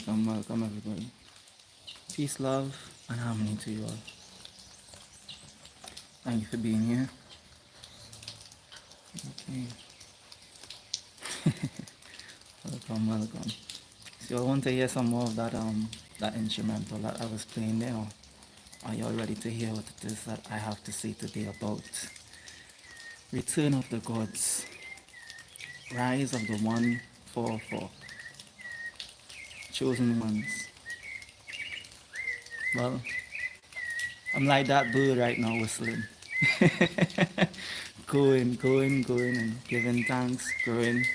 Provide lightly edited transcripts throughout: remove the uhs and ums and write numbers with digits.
welcome everybody. Peace, love, and harmony to you all. Thank you for being here. Okay. Welcome. So I want to hear some more of that instrumental that I was playing there. Are you all ready to hear what it is that I have to say today about return of the gods, rise of the 144, chosen ones? Well, I'm like that bird right now whistling. going, and giving thanks, growing,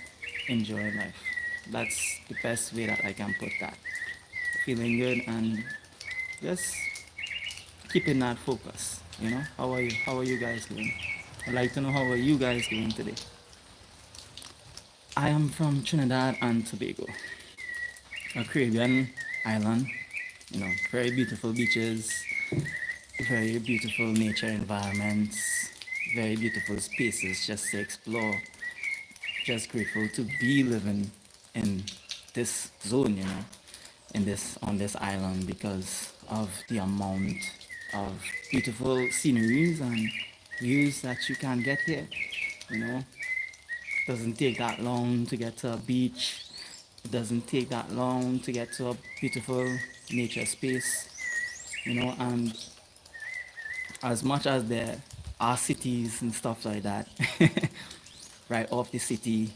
enjoying life. That's the best way that I can put that. Feeling good and just keeping that focus. How are you? How are you guys doing? I'd like to know how are you guys doing today. I am from Trinidad and Tobago, a Caribbean island. Very beautiful beaches, very beautiful nature environments, very beautiful spaces just to explore. Just grateful to be living in this zone, on this island because of the amount of beautiful sceneries and views that you can get here. Doesn't take that long to get to a beach. It doesn't take that long to get to a beautiful nature space, and as much as there are cities and stuff like that, right off the city,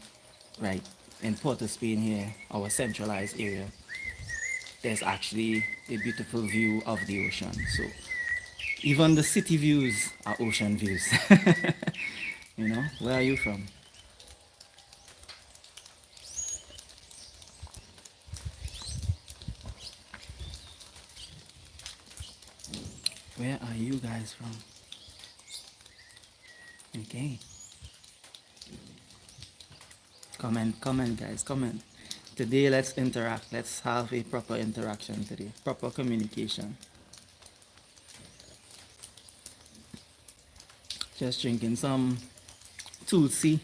right in Port of Spain here, our centralized area, there's actually a beautiful view of the ocean. So even the city views are ocean views. Where are you from? Where are you guys from? Okay. Comment guys, comment. Today let's interact. Let's have a proper interaction today. Proper communication. Just drinking some tulsi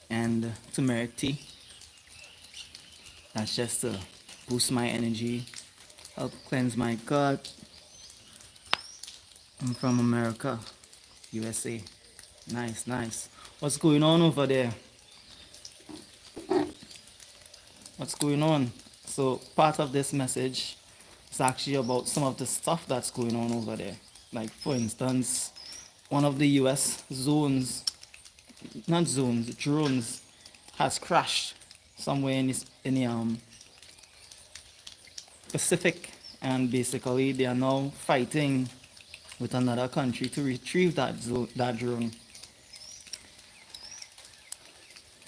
and turmeric tea. That's just to boost my energy, help cleanse my gut. I'm from America, USA. Nice. What's going on over there? What's going on? So part of this message is actually about some of the stuff that's going on over there. Like for instance, one of the US drones has crashed somewhere in the Pacific, and basically they are now fighting with another country to retrieve that drone.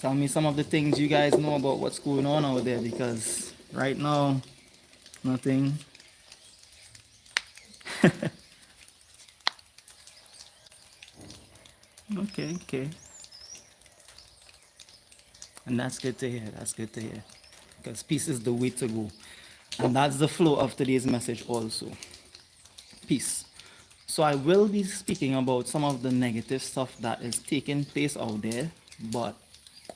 Tell me some of the things you guys know about what's going on out there, because right now, nothing. Okay. And that's good to hear. Because peace is the way to go. And that's the flow of today's message also. Peace. So I will be speaking about some of the negative stuff that is taking place out there, but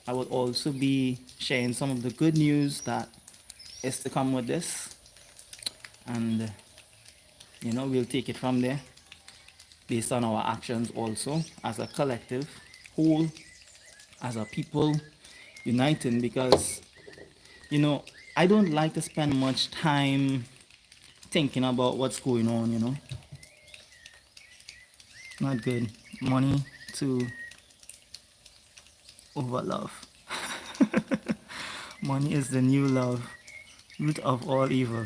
I will also be sharing some of the good news that is to come with this. And, we'll take it from there based on our actions also as a collective, whole, as a people, uniting, because, I don't like to spend much time thinking about what's going on, Not good. Money to over love. Money is the new love, root of all evil.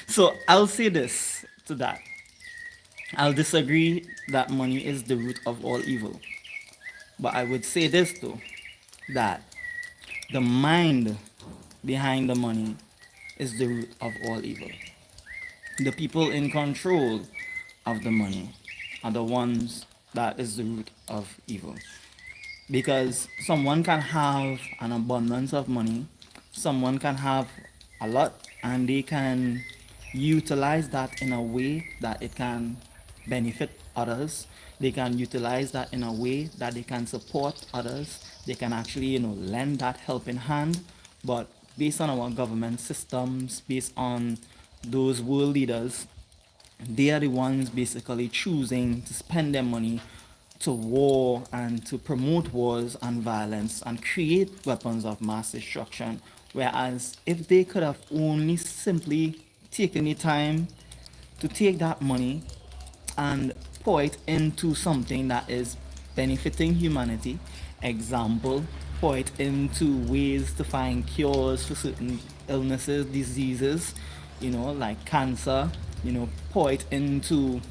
So I'll say this to that. I'll disagree that money is the root of all evil. But I would say this though, that the mind behind the money is the root of all evil. The people in control of the money are the ones that is the root of evil. Because someone can have an abundance of money, someone can have a lot, and they can utilize that in a way that it can benefit others. They can utilize that in a way that they can support others. they can actually, lend that helping hand. But based on our government systems, based on those world leaders, they are the ones basically choosing to spend their money to war and to promote wars and violence and create weapons of mass destruction. Whereas if they could have only simply taken the time to take that money and pour it into something that is benefiting humanity. Example, pour it into ways to find cures for certain illnesses, diseases, like cancer, pour it into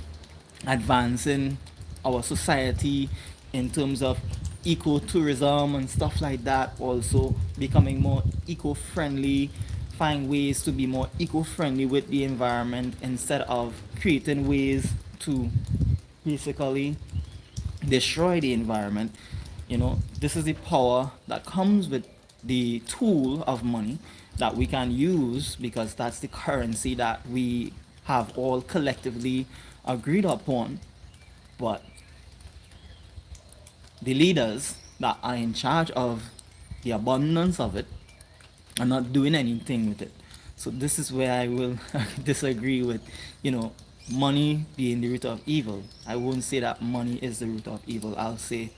advancing our society in terms of ecotourism and stuff like that, also becoming more eco-friendly, find ways to be more eco-friendly with the environment instead of creating ways to basically destroy the environment. This is the power that comes with the tool of money that we can use, because that's the currency that we have all collectively agreed upon. But the leaders that are in charge of the abundance of it are not doing anything with it. So this is where I will disagree with, money being the root of evil. I won't say that money is the root of evil. I'll say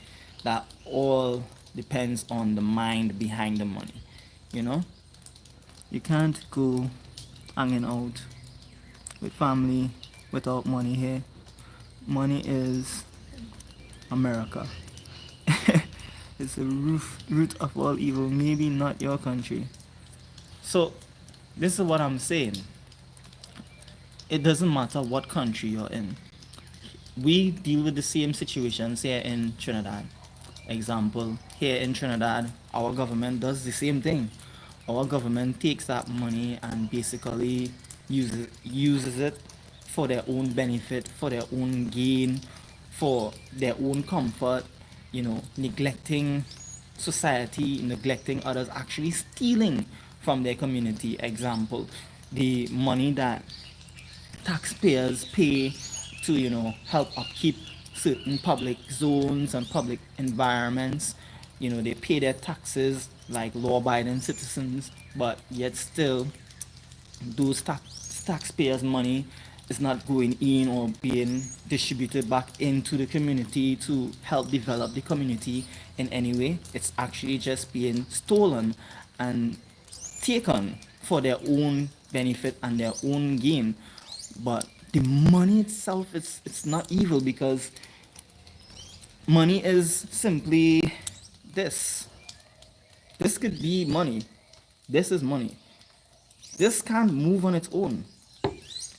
that all depends on the mind behind the money. You know, you can't go hanging out with family without money here. Money is America. It's the root of all evil, maybe not your country. So, this is what I'm saying. It doesn't matter what country you're in. We deal with the same situations here in Trinidad. Example, here in Trinidad, our government does the same thing. Our government takes that money and basically uses it for their own benefit, for their own gain, for their own comfort, neglecting society, neglecting others, actually stealing from their community. Example, the money that taxpayers pay to help upkeep certain public zones and public environments. They pay their taxes like law-abiding citizens, but yet still those taxpayers' money is not going in or being distributed back into the community to help develop the community in any way. It's actually just being stolen and taken for their own benefit and their own gain. But the money itself, it's not evil, because money is simply this. This could be money. This is money. This can't move on its own.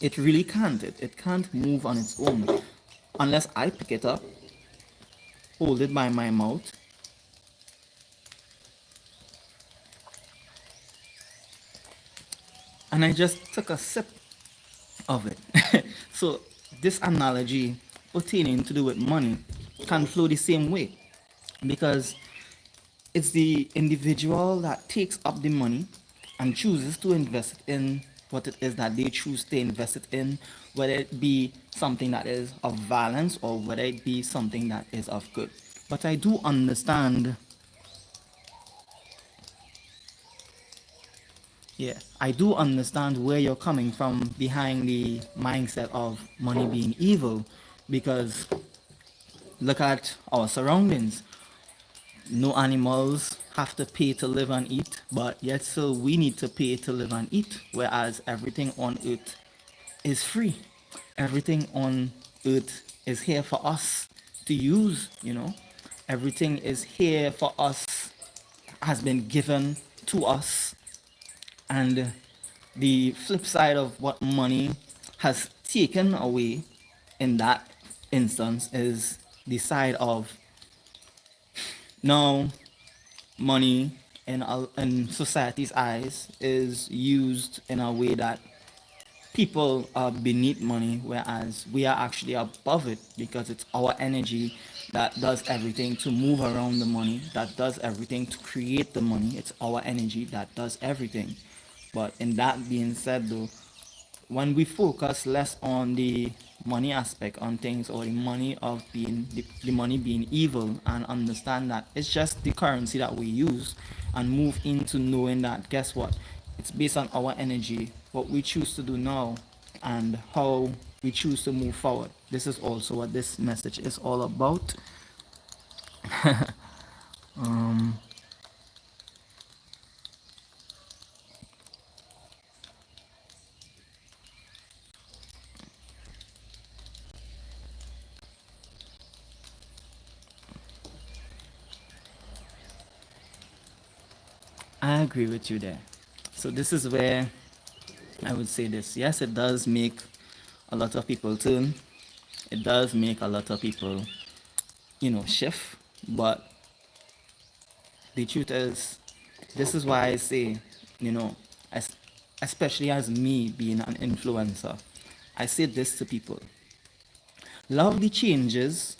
It really can't. It can't move on its own unless I pick it up, hold it by my mouth, and I just took a sip of it. So this analogy pertaining to do with money can flow the same way, because it's the individual that takes up the money and chooses to invest it in what it is that they choose to invest it in, whether it be something that is of violence or whether it be something that is of good. But I do understand, yeah, I do understand where you're coming from behind the mindset of money being evil, because look at our surroundings. No animals have to pay to live and eat, but yet still we need to pay to live and eat, whereas everything on earth is free. Everything on earth is here for us to use. Everything is here for us, has been given to us. And the flip side of what money has taken away in that instance is the side of, now money in society's eyes is used in a way that people are beneath money, whereas we are actually above it, because it's our energy that does everything to move around the money, that does everything to create the money. It's our energy that does everything. But in that being said, though, when we focus less on the money aspect on things, or the money of being the money being evil, and understand that it's just the currency that we use, and move into knowing that, guess what, it's based on our energy, what we choose to do now, and how we choose to move forward. This is also what this message is all about. I agree with you there. So this is where I would say this. Yes, it does make a lot of people turn. It does make a lot of people, shift. But the truth is, this is why I say, you know, as, especially as me being an influencer, I say this to people. Love the changes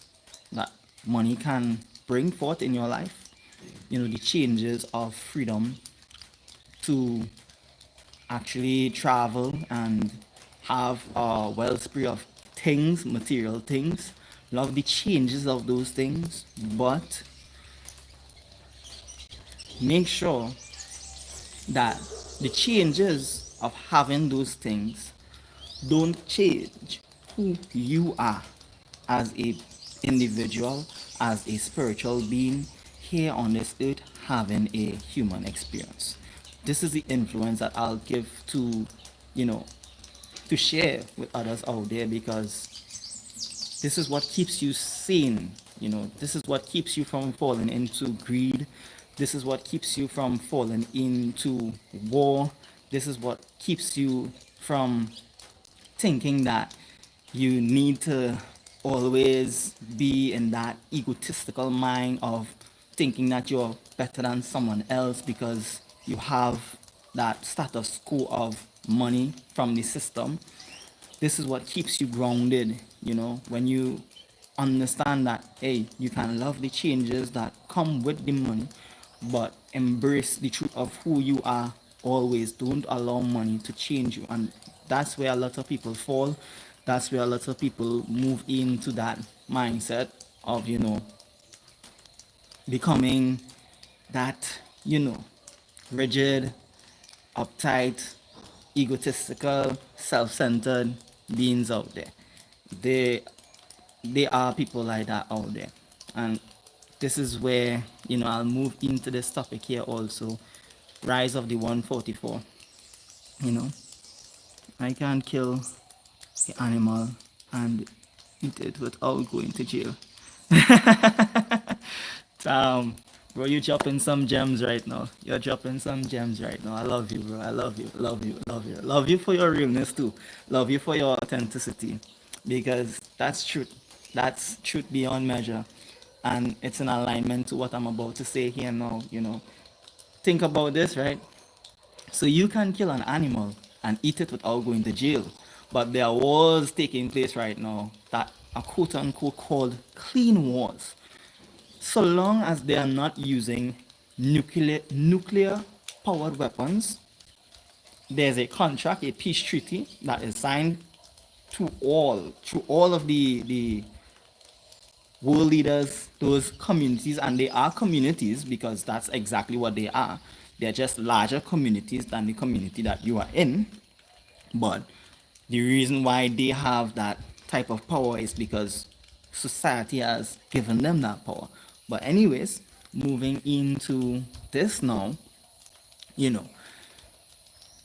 that money can bring forth in your life. The changes of freedom to actually travel and have a wellspring of things, material things. Love the changes of those things, but make sure that the changes of having those things don't change who you are as a individual, as a spiritual being here on this earth, having a human experience. This is the influence that I'll give to, you know, to share with others out there, because this is what keeps you sane. This is what keeps you from falling into greed. This is what keeps you from falling into war. This is what keeps you from thinking that you need to always be in that egotistical mind of thinking that you're better than someone else because you have that status quo of money from the system. This is what keeps you grounded, when you understand that, hey, you can love the changes that come with the money, but embrace the truth of who you are always. Don't allow money to change you. And that's where a lot of people fall. That's where a lot of people move into that mindset of, becoming that, rigid, uptight, egotistical, self-centered beings out there. They there are people like that out there. And this is where, I'll move into this topic here also. Rise of the 144. You know, I can kill the animal and eat it without going to jail. Tom, bro, you dropping some gems right now. You're dropping some gems right now. I love you, bro. I love you, love you, love you. Love you for your realness too. Love you for your authenticity. Because that's truth. That's truth beyond measure. And it's in alignment to what I'm about to say here now, Think about this, right? So you can kill an animal and eat it without going to jail. But there are wars taking place right now that are quote unquote called clean wars. So long as they are not using nuclear powered weapons, there's a contract, a peace treaty that is signed to all of the world leaders, those communities, and they are communities because that's exactly what they are. They're just larger communities than the community that you are in. But the reason why they have that type of power is because society has given them that power. But anyways, moving into this now, you know,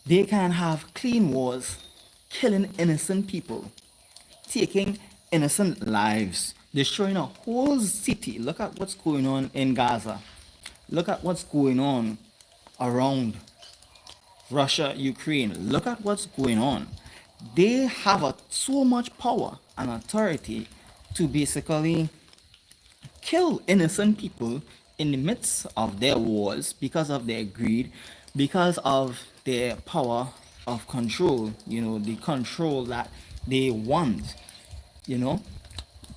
they can have clean wars, killing innocent people, taking innocent lives, destroying a whole city. Look at what's going on in Gaza. Look at what's going on around Russia, Ukraine. Look at what's going on. They have so much power and authority to basically kill innocent people in the midst of their wars because of their greed, because of their power of control, the control that they want, you know.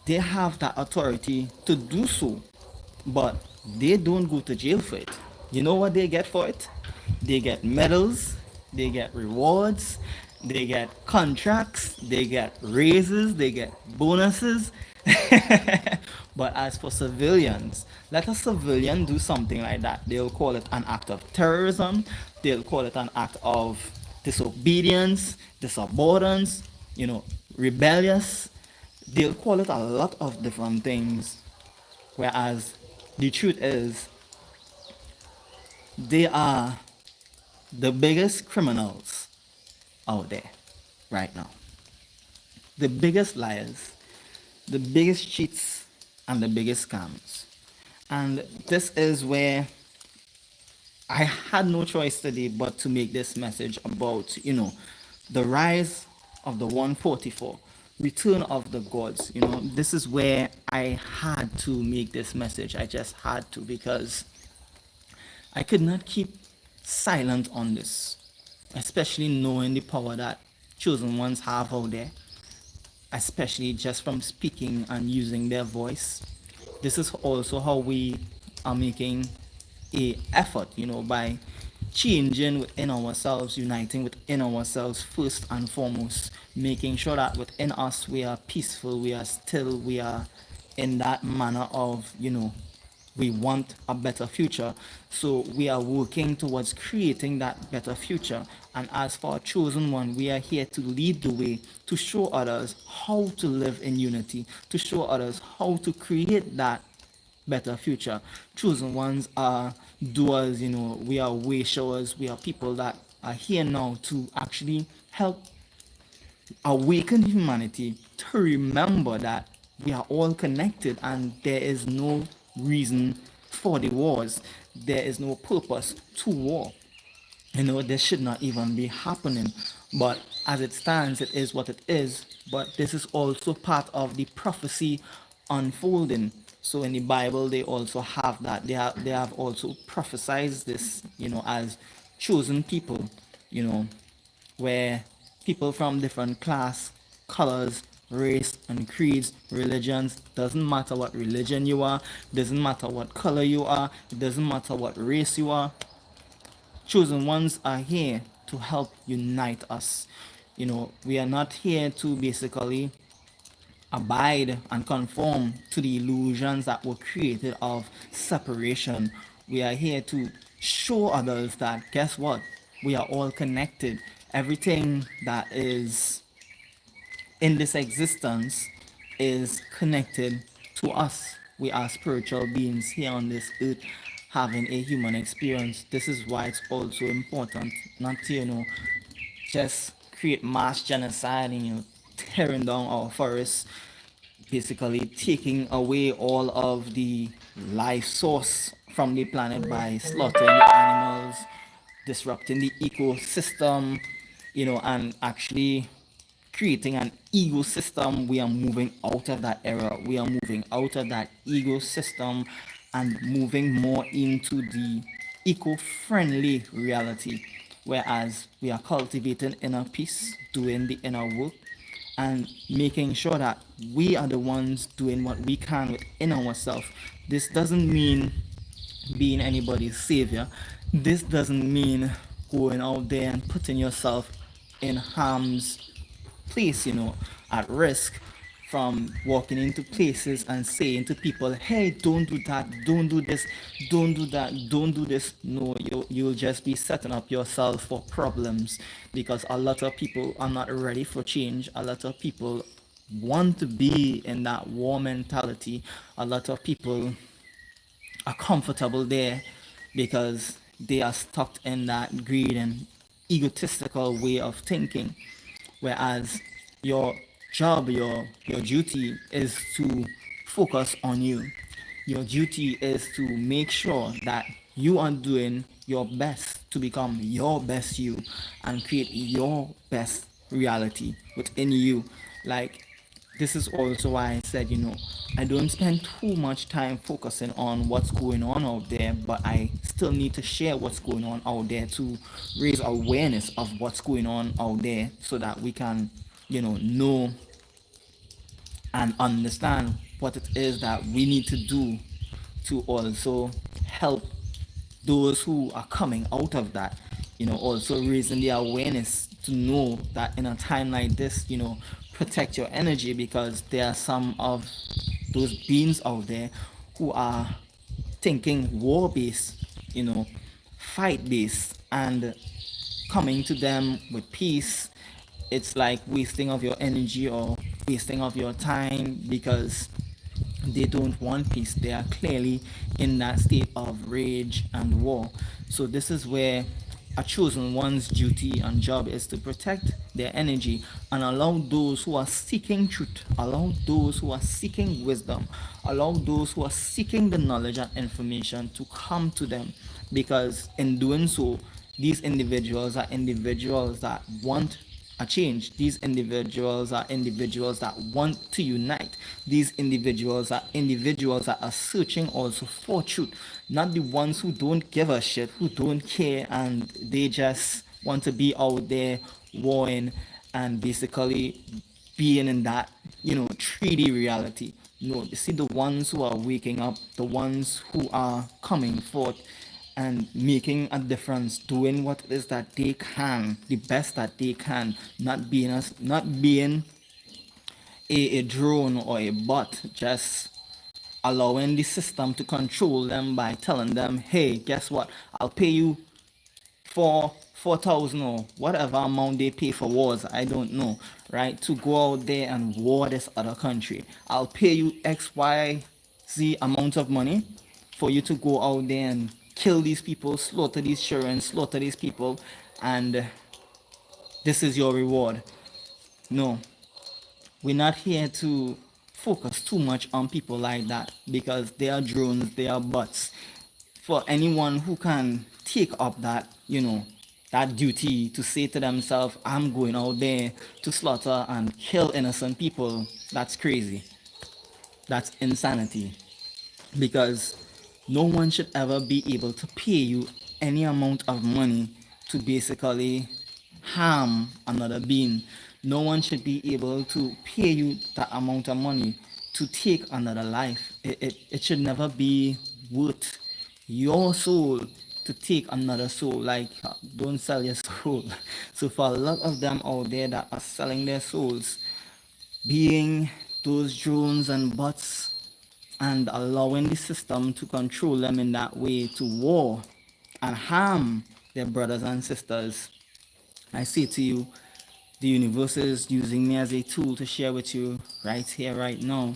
They have that authority to do so, but they don't go to jail for it. You know what they get for it? They get medals, they get rewards, They get contracts, they get raises, they get bonuses. But as for civilians, let a civilian do something like that. They'll call it an act of terrorism, they'll call it an act of disobedience, disobedience, you know, rebellious. They'll call it a lot of different things. Whereas the truth is, they are the biggest criminals out there right now. The biggest liars, the biggest cheats, and the biggest scams. And this is where I had no choice today but to make this message about, the rise of the 144, return of the gods. This is where I had to make this message. I just had to, because I could not keep silent on this, especially knowing the power that chosen ones have out there, especially just from speaking and using their voice. This is also how we are making a effort, by changing within ourselves, uniting within ourselves first and foremost, making sure that within us we are peaceful, we are still, we are in that manner of, we want a better future. So we are working towards creating that better future. And as for our chosen one, we are here to lead the way, to show others how to live in unity, to show others how to create that better future. Chosen ones are doers, we are way showers, we are people that are here now to actually help awaken humanity to remember that we are all connected and there is no reason for the wars. There is no purpose to war. This should not even be happening. But as it stands, it is what it is. But this is also part of the prophecy unfolding. So in the Bible, they also have that. They have also prophesied this, as chosen people, you know, where people from different class, colors, race, and creeds, religions, doesn't matter what religion you are, doesn't matter what color you are, it doesn't matter what race you are, chosen ones are here to help unite us. We are not here to basically abide and conform to the illusions that were created of separation. We are here to show others that, guess what? We are all connected. Everything that is in this existence is connected to us. We are spiritual beings here on this earth having a human experience. This is why it's also important not to, just create mass genocide and, tearing down our forests, basically taking away all of the life source from the planet by slaughtering the animals, disrupting the ecosystem, and actually creating an ecosystem. We are moving out of that era. We are moving out of that ecosystem and moving more into the eco-friendly reality, whereas we are cultivating inner peace, doing the inner work, and making sure that we are the ones doing what we can within ourselves. This doesn't mean being anybody's savior. This doesn't mean going out there and putting yourself in harm's place, at risk from walking into places and saying to people, hey, don't do that, don't do this, don't do that, don't do this. No, you'll just be setting up yourself for problems, because a lot of people are not ready for change. A lot of people want to be in that war mentality. A lot of people are comfortable there because they are stuck in that greed and egotistical way of thinking. Whereas your job, your duty is to focus on you. Your duty is to make sure that you are doing your best to become your best you and create your best reality within you. Like, this is also why I said, I don't spend too much time focusing on what's going on out there, but I still need to share what's going on out there to raise awareness of what's going on out there so that we can, know and understand what it is that we need to do to also help those who are coming out of that, also raising their awareness to know that in a time like this, protect your energy, because there are some of those beings out there who are thinking war based, fight based, and coming to them with peace, it's like wasting of your energy or wasting of your time, because they don't want peace. They are clearly in that state of rage and war. So this is where a chosen one's duty and job is to protect their energy and allow those who are seeking truth, allow those who are seeking wisdom, allow those who are seeking the knowledge and information to come to them, because in doing so, these individuals are individuals that want a change. These individuals are individuals that want to unite. These individuals that are searching also for truth, not the ones who don't give a shit, who don't care, and they just want to be out there warring and basically being in that 3D reality. No, you see, the ones who are waking up, the ones who are coming forth and making a difference, doing what it is that they can, the best that they can, not being a drone or a bot, just allowing the system to control them by telling them, hey, guess what, I'll pay you for 4,000 or whatever amount they pay for wars, I don't know, right? To go out there and war this other country. I'll pay you XYZ amount of money for you to go out there and kill these people, slaughter these children, slaughter these people, and this is your reward. No, we're not here to focus too much on people like that, because they are drones, they are bots. For anyone who can take up that duty to say to themselves, I'm going out there to slaughter and kill innocent people, that's crazy. That's insanity. Because no one should ever be able to pay you any amount of money to basically harm another being. No one should be able to pay you that amount of money to take another life. It should never be worth your soul to take another soul. Like, don't sell your soul. So for a lot of them out there that are selling their souls, being those drones and bots, and allowing the system to control them in that way, to war and harm their brothers and sisters, I say to you, the universe is using me as a tool to share with you right here, right now.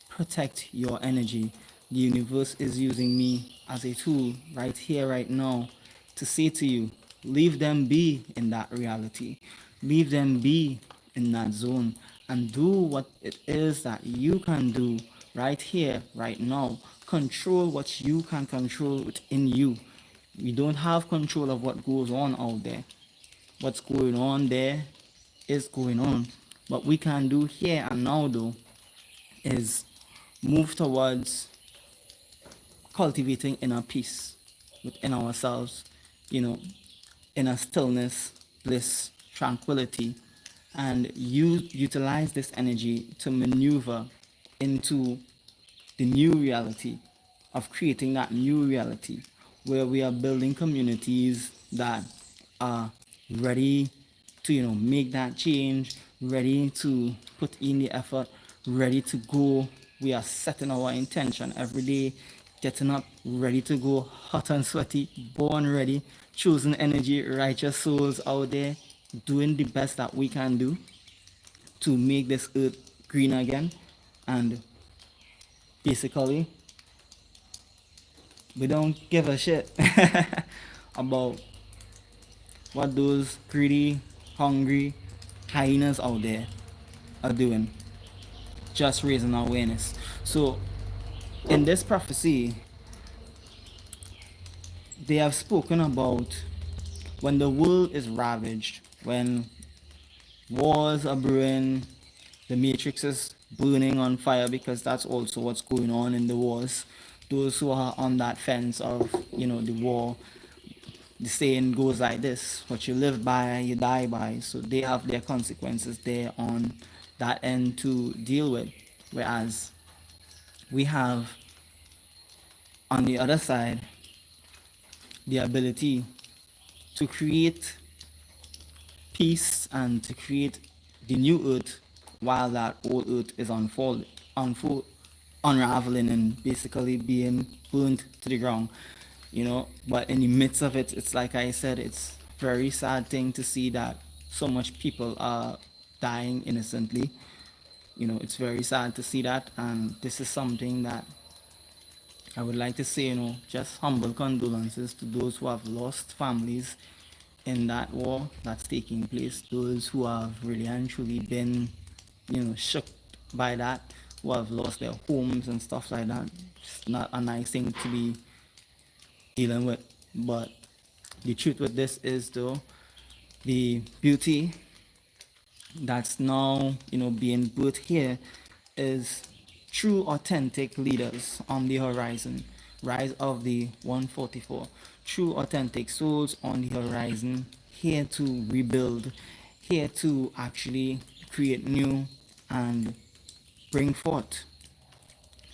Protect your energy. The universe is using me as a tool right here, right now, to say to you, leave them be in that reality. Leave them be in that zone, and do what it is that you can do right here, right now. Control what you can control within you. We don't have control of what goes on out there. What's going on there is going on. What we can do here and now, though, is move towards cultivating inner peace within ourselves, you know, inner stillness, bliss, tranquility, and utilize this energy to maneuver into the new reality, of creating that new reality where we are building communities that are ready to make that change, ready to put in the effort, ready to go. We are setting our intention every day, getting up ready to go, hot and sweaty, born ready, choosing energy, righteous souls out there, doing the best that we can do to make this earth green again. And basically, we don't give a shit about what those greedy, hungry hyenas out there are doing. Just raising awareness. So, in this prophecy, they have spoken about when the world is ravaged, when wars are brewing, the matrix is burning on fire, because that's also what's going on in the wars. Those who are on that fence of the war, the saying goes like this: what you live by, you die by. So they have their consequences there on that end to deal with. Whereas we have on the other side the ability to create peace and to create the new earth while that old earth is unfold, unraveling and basically being burnt to the ground, you know. But in the midst of it, it's like I said, it's very sad thing to see that so much people are dying innocently. You know, it's very sad to see that, and this is something that I would like to say, you know, just humble condolences to those who have lost families in that war that's taking place, those who have really and truly been, you know, shook by that, who have lost their homes and stuff like that. It's not a nice thing to be dealing with. But the truth with this is though, the beauty that's now, you know, being put here is true authentic leaders on the horizon. Rise of the 144. True authentic souls on the horizon, here to rebuild, here to actually create new and bring forth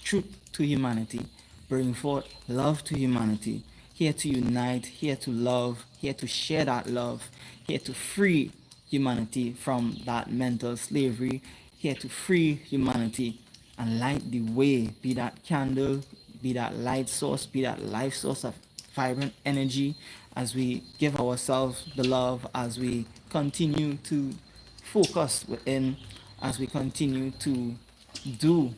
truth to humanity, bring forth love to humanity, here to unite, here to love, here to share that love, here to free humanity from that mental slavery, here to free humanity and light the way, be that candle, be that light source, be that life source of vibrant energy as we give ourselves the love, as we continue to focus within, as we continue to do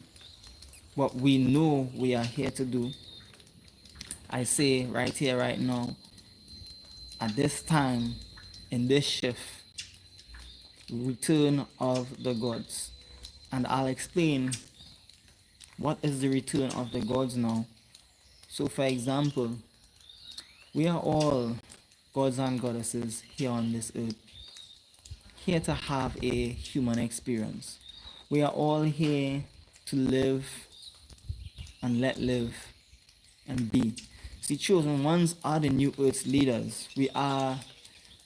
what we know we are here to do. I say right here, right now, at this time, in this shift, return of the gods. And I'll explain what is the return of the gods now. So, for example, we are all gods and goddesses here on this earth, here to have a human experience. We are all here to live and let live and be. The chosen ones are the new earth's leaders. We are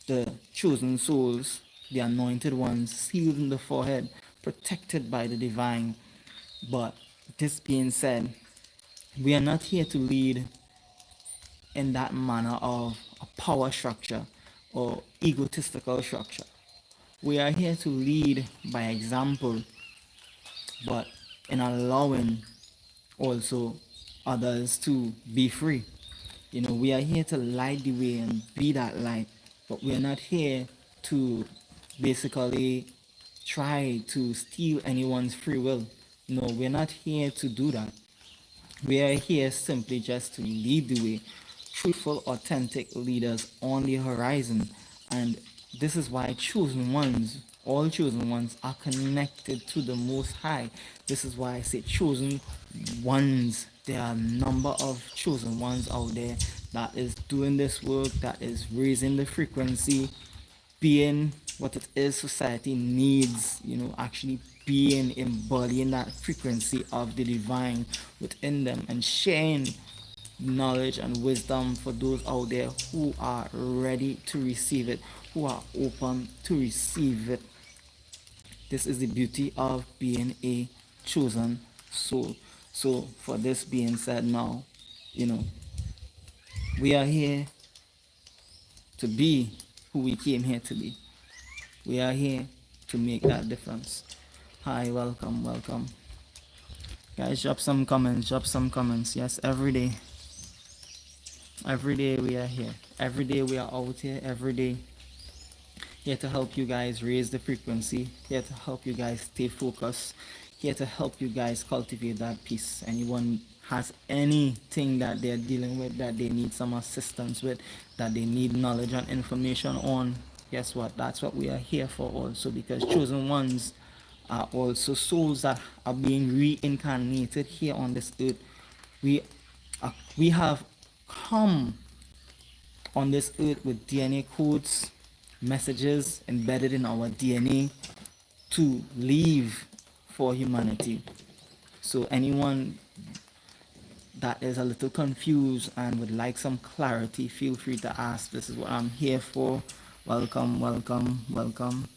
the chosen souls, the anointed ones, sealed in the forehead, protected by the divine. But this being said, we are not here to lead in that manner of a power structure or egotistical structure. We are here to lead by example, but in allowing also others to be free. You know, we are here to light the way and be that light, but we are not here to basically try to steal anyone's free will. No, we're not here to do that. We are here simply just to lead the way. Truthful, authentic leaders on the horizon. And this is why chosen ones, all chosen ones, are connected to the Most High. This is why I say chosen ones. There are a number of chosen ones out there that is doing this work, that is raising the frequency, being what it is society needs, you know, actually being, embodying that frequency of the divine within them and sharing knowledge and wisdom for those out there who are ready to receive it, who are open to receive it. This is the beauty of being a chosen soul. So for this being said now, you know, we are here to be who we came here to be. We are here to make that difference. Hi, welcome, welcome. Guys, drop some comments, drop some comments. Yes, every day. Every day we are here. Every day we are out here. Every day here to help you guys raise the frequency. Here to help you guys stay focused. Here to help you guys cultivate that peace. Anyone has anything that they're dealing with, that they need some assistance with, that they need knowledge and information on, guess what? That's what we are here for also, because chosen ones are also souls that are being reincarnated here on this earth. We have come on this earth with DNA codes, messages embedded in our DNA to leave for humanity. So anyone that is a little confused and would like some clarity, feel free to ask. This is what I'm here for. Welcome, welcome, welcome.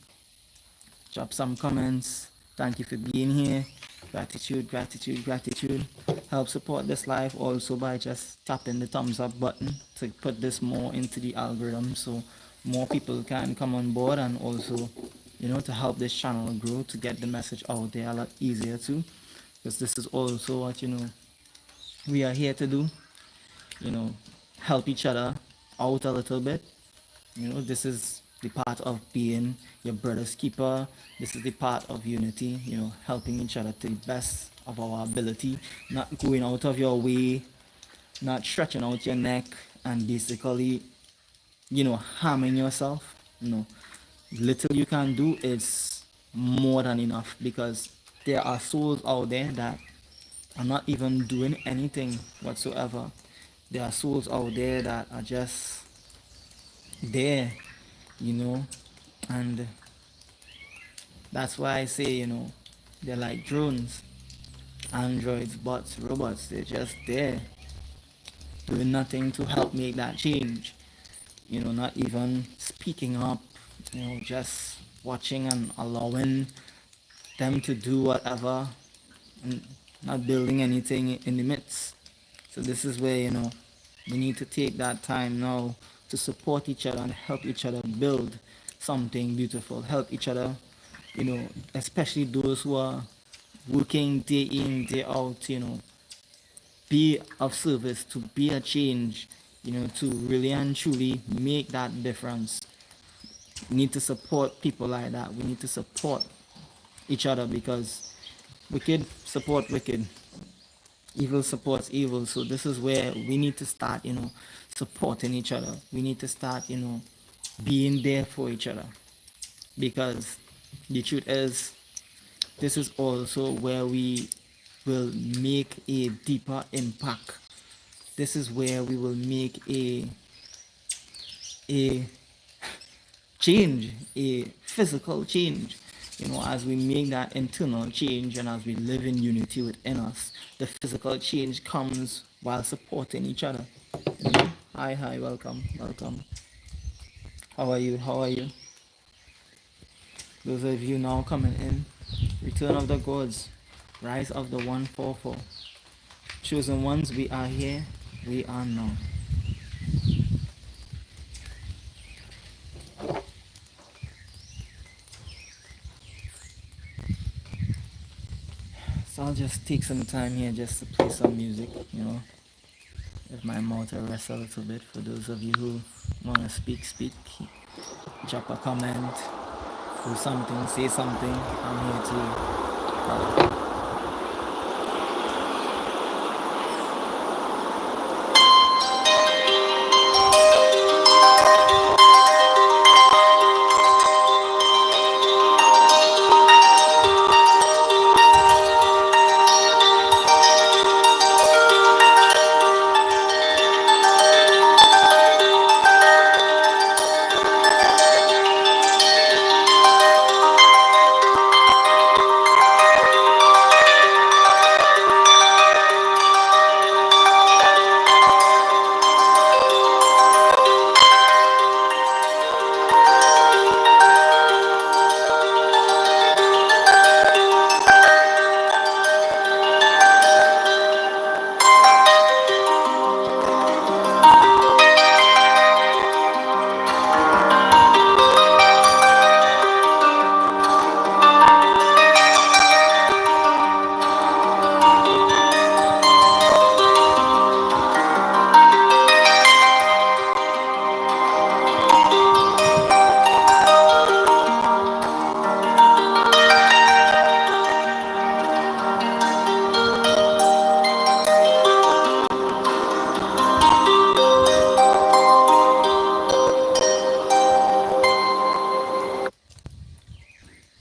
Drop some comments. Thank you for being here. Gratitude, gratitude, gratitude. Help support this live also by just tapping the thumbs up button to put this more into the algorithm so more people can come on board, and also, to help this channel grow, to get the message out there a lot easier too, because this is also what we are here to do. you know Help each other out a little bit. This is the part of being your brother's keeper. This is the part of unity, helping each other to the best of our ability, not going out of your way, not stretching out your neck, and basically, harming yourself. Little you can do is more than enough, because there are souls out there that are not even doing anything whatsoever. There are souls out there that are just there, you know, and that's why I say, they're like drones, androids, bots, robots. They're just there doing nothing to help make that change. Not even speaking up, just watching and allowing them to do whatever, and not building anything in the midst. So this is where, we need to take that time now to support each other and help each other build something beautiful, help each other, especially those who are working day in, day out, be of service, to be a change, to really and truly make that difference. We need to support people like that. We need to support each other, because wicked support wicked, evil supports evil. So this is where we need to start, supporting each other. We need to start, being there for each other, because the truth is, this is also where we will make a deeper impact. This is where we will make a change, a physical change. As we make that internal change and as we live in unity within us, the physical change comes while supporting each other. Hi, welcome, welcome. How are you? How are you? Those of you now coming in, Return of the Gods, Rise of the 144. Chosen ones, we are here, we are now. So I'll just take some time here just to play some music, if my mouth will rest a little bit. For those of you who want to speak, drop a comment, do something, say something. I'm here to help.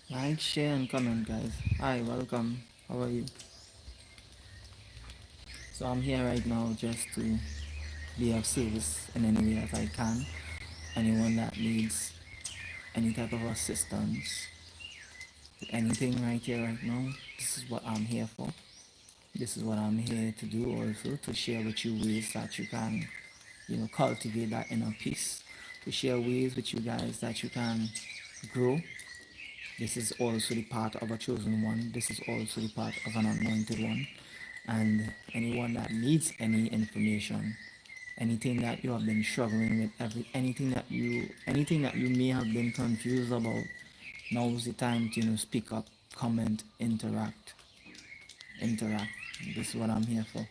Like, share, and comment, guys. Hi, welcome. How are you? So I'm here right now just to be of service in any way that I can. Anyone that needs any type of assistance, anything right here, right now, this is what I'm here for. This is what I'm here to do, also to share with you ways that you can, cultivate that inner peace, to share ways with you guys that you can grow. This is also the part of a chosen one. This is also the part of an anointed one. And anyone that needs any information, anything that you have been struggling with, anything that you may have been confused about. Now's the time to, speak up, comment, interact. This is what I'm here for.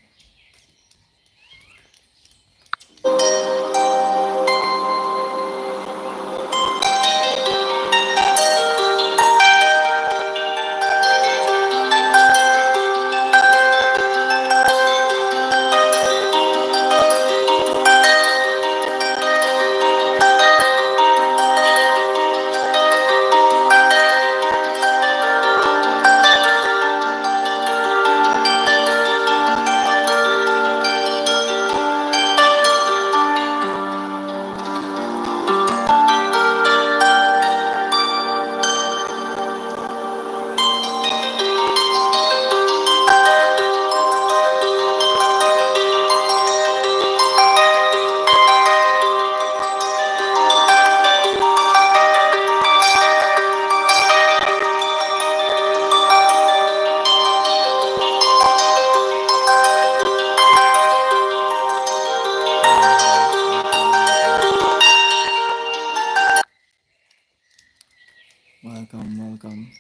Welcome.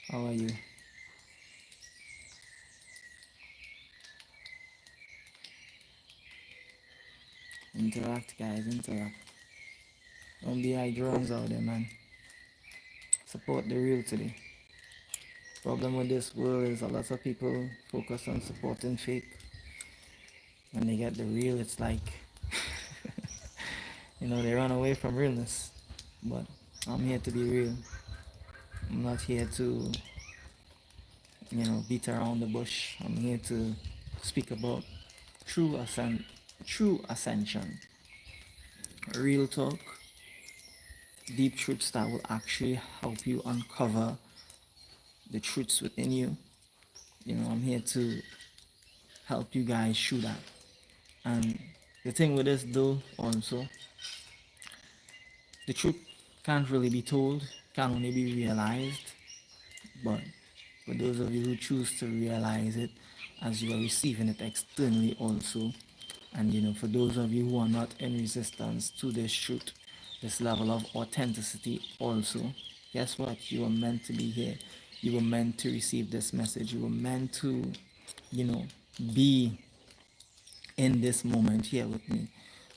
How are you? Interact, guys, interact. Don't be high drones out there, man. Support the real today. Problem with this world is a lot of people focus on supporting fake. When they get the real, it's like, they run away from realness. But I'm here to be real. I'm not here to, beat around the bush. I'm here to speak about true ascension. Real talk, deep truths that will actually help you uncover the truths within you. I'm here to help you guys through that. And the thing with this though also, the truth can't really be told, can only be realized. But for those of you who choose to realize it as you are receiving it externally also, and for those of you who are not in resistance to this truth, this level of authenticity also, guess what? You were meant to be here. You were meant to receive this message. You were meant to, be in this moment here with me.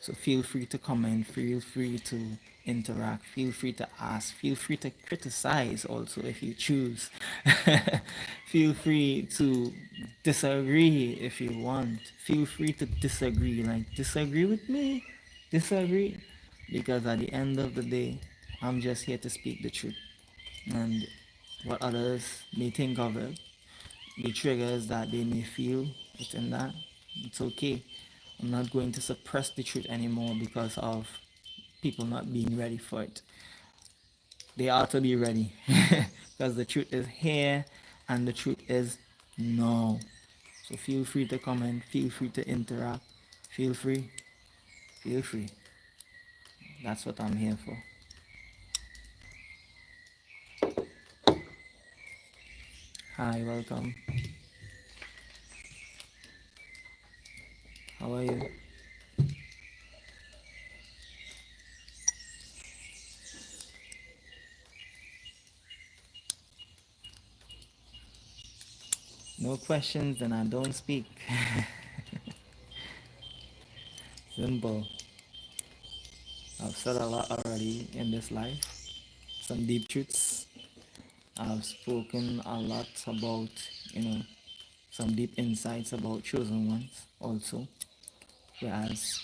So feel free to comment, feel free to interact, feel free to ask, feel free to criticize also if you choose. Feel free to disagree if you want. Feel free to disagree, like disagree with me, disagree. Because at the end of the day, I'm just here to speak the truth. And what others may think of it, the triggers that they may feel within that, it's okay. I'm not going to suppress the truth anymore because of people not being ready for it. They ought to be ready because the truth is here and the truth is now. So feel free to comment, feel free to interact, feel free. That's what I'm here for. Hi, welcome. How are you? No questions, then I don't speak. Simple. I've said a lot already in this life. Some deep truths. I've spoken a lot about, some deep insights about chosen ones also. Whereas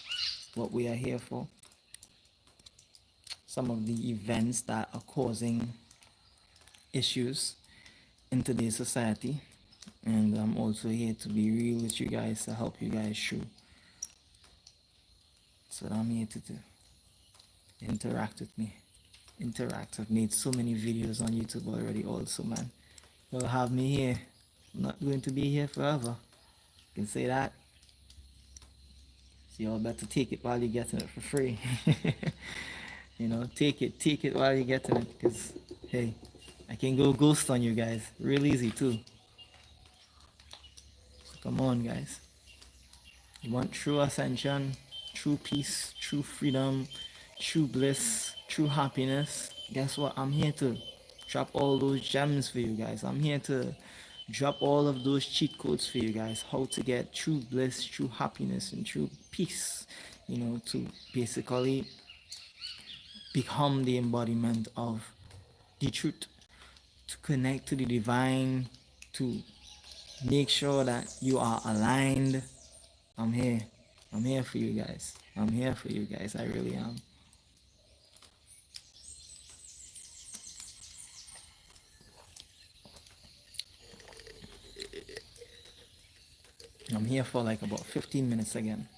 what we are here for, some of the events that are causing issues in today's society. And I'm also here to be real with you guys, to help you guys through. That's what I'm here to do. Interact with me. Interact. I've made so many videos on YouTube already also, man. You'll have me here. I'm not going to be here forever. You can say that. So y'all better take it while you're getting it for free. Take it while you're getting it, because hey, I can go ghost on you guys real easy too. So come on, guys. You want true ascension, true peace, true freedom, true bliss, true happiness. Guess what? I'm here to drop all those gems for you guys. I'm here to drop all of those cheat codes for you guys. How to get true bliss, true happiness, and true peace. To basically become the embodiment of the truth, to connect to the divine, to make sure that you are aligned. I'm here. I'm here for you guys. I'm here for you guys. I really am. I'm here for like about 15 minutes again.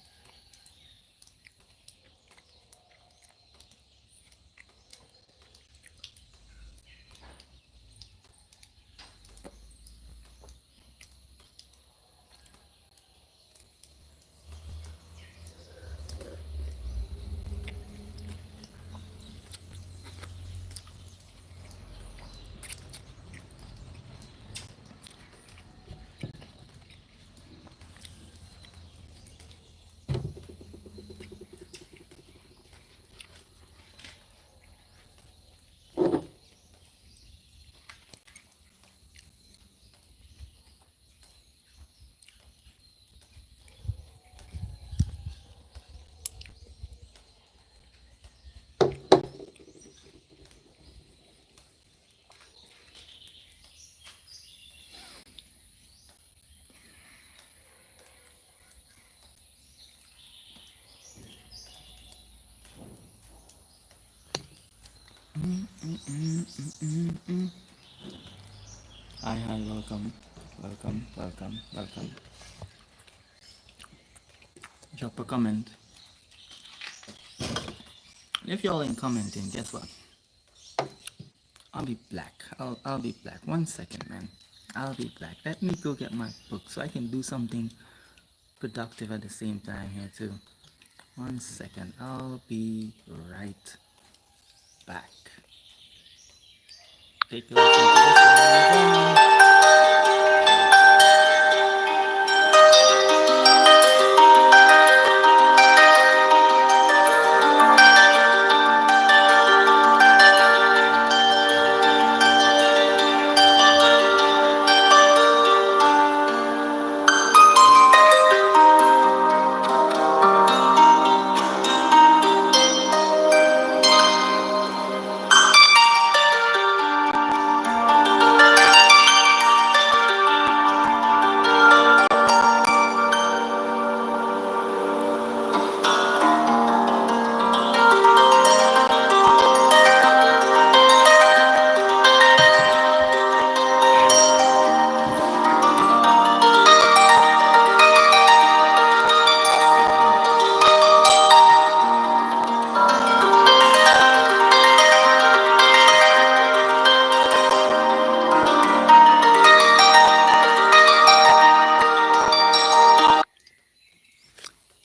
Hi, welcome. Welcome. Drop a comment. If y'all ain't commenting, guess what? I'll be black. I'll be black. 1 second, man. I'll be black. Let me go get my book so I can do something productive at the same time here too. 1 second. I'll be right back. Take a listen to this one.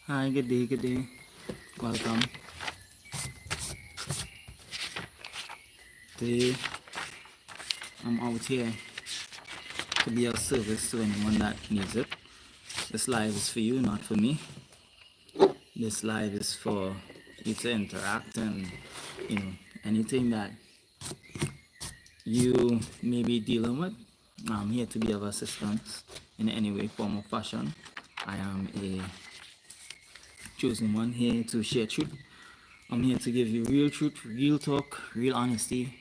Hi, good day. Welcome. Today, I'm out here to be of service to anyone that needs it. This live is for you, not for me. This live is for you to interact and, anything that you may be dealing with. I'm here to be of assistance in any way, form, or fashion. I am a chosen one here to share truth. I'm here to give you real truth, real talk, real honesty,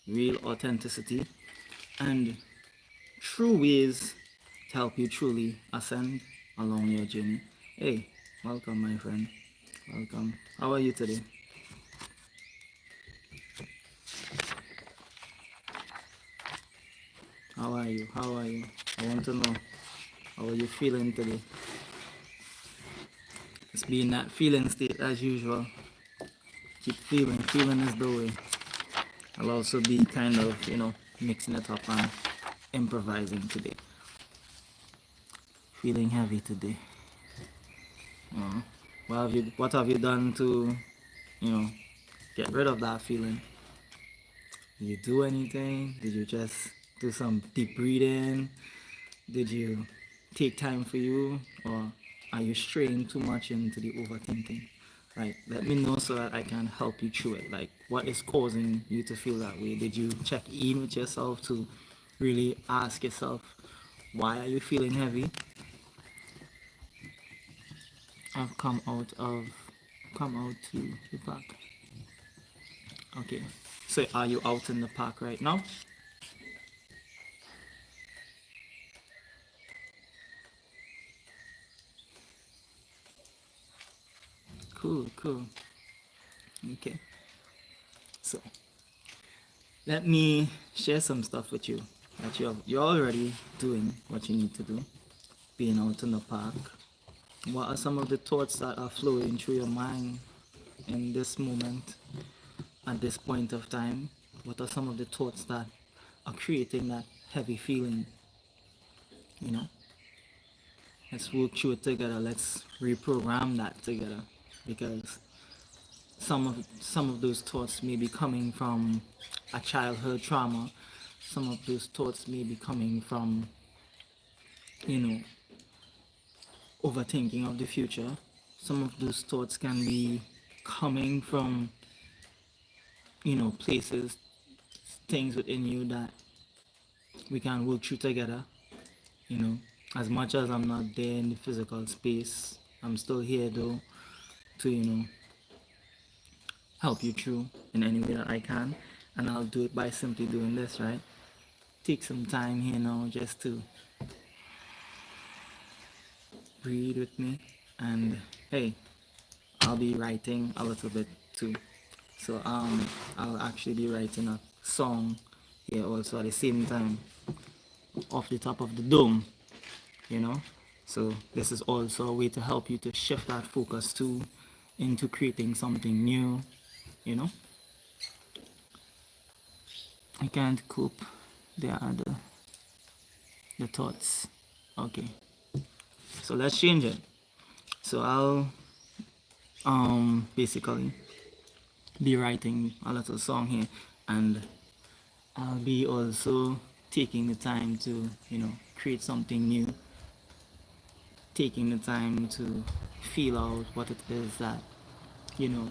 real authenticity, and true ways to help you truly ascend along your journey. Hey, welcome, my friend. Welcome. How are you today? How are you? I want to know. How are you feeling today? It's being that feeling state as usual. Keep feeling. Feeling is the way. I'll also be kind of, mixing it up and improvising today. Feeling heavy today. What have you done to, get rid of that feeling? Did you do anything? Did you just do some deep breathing? Did you take time for you? Or Are you straying too much into the overthinking? Right? Let me know so that I can help you through it. Like, what is causing you to feel that way? Did you check in with yourself to really ask yourself, why are you feeling heavy? I've come out to the park. Okay. So are you out in the park right now? Cool, cool. Okay. So let me share some stuff with you that you're already doing what you need to do. Being out in the park. What are some of the thoughts that are flowing through your mind in this moment, at this point of time? What are some of the thoughts that are creating that heavy feeling? You know, let's work through it together. Let's reprogram that together, because some of those thoughts may be coming from a childhood trauma. Some of those thoughts may be coming from, you know, overthinking of the future. Some of those thoughts can be coming from, places, things within you that we can work through together. You know, as much as I'm not there in the physical space, I'm still here though to, help you through in any way that I can. And I'll do it by simply doing this, right? Take some time here now just to breathe with me. And hey, I'll be writing a little bit too. So I'll actually be writing a song here also at the same time, off the top of the dome, you know. So this is also a way to help you to shift that focus too into creating something new, you know. I can't cope. There are the thoughts. Okay. So let's change it. So I'll basically be writing a little song here, and I'll be also taking the time to, create something new, taking the time to feel out what it is that, you know,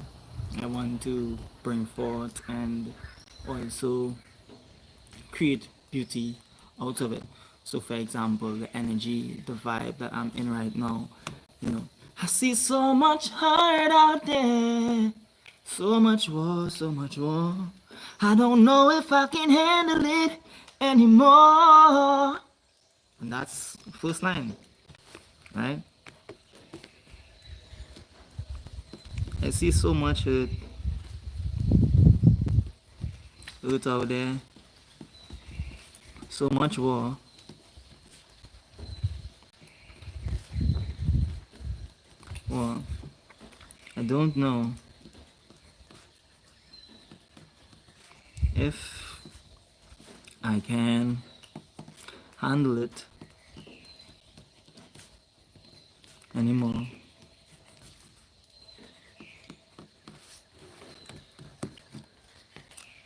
I want to bring forth, and also create beauty out of it. So for example, the energy, the vibe that I'm in right now, I see so much hurt out there. So much war, so much war. I don't know if I can handle it anymore. And that's the first line, right? I see so much hurt out there. So much war. Well, I don't know if I can handle it anymore.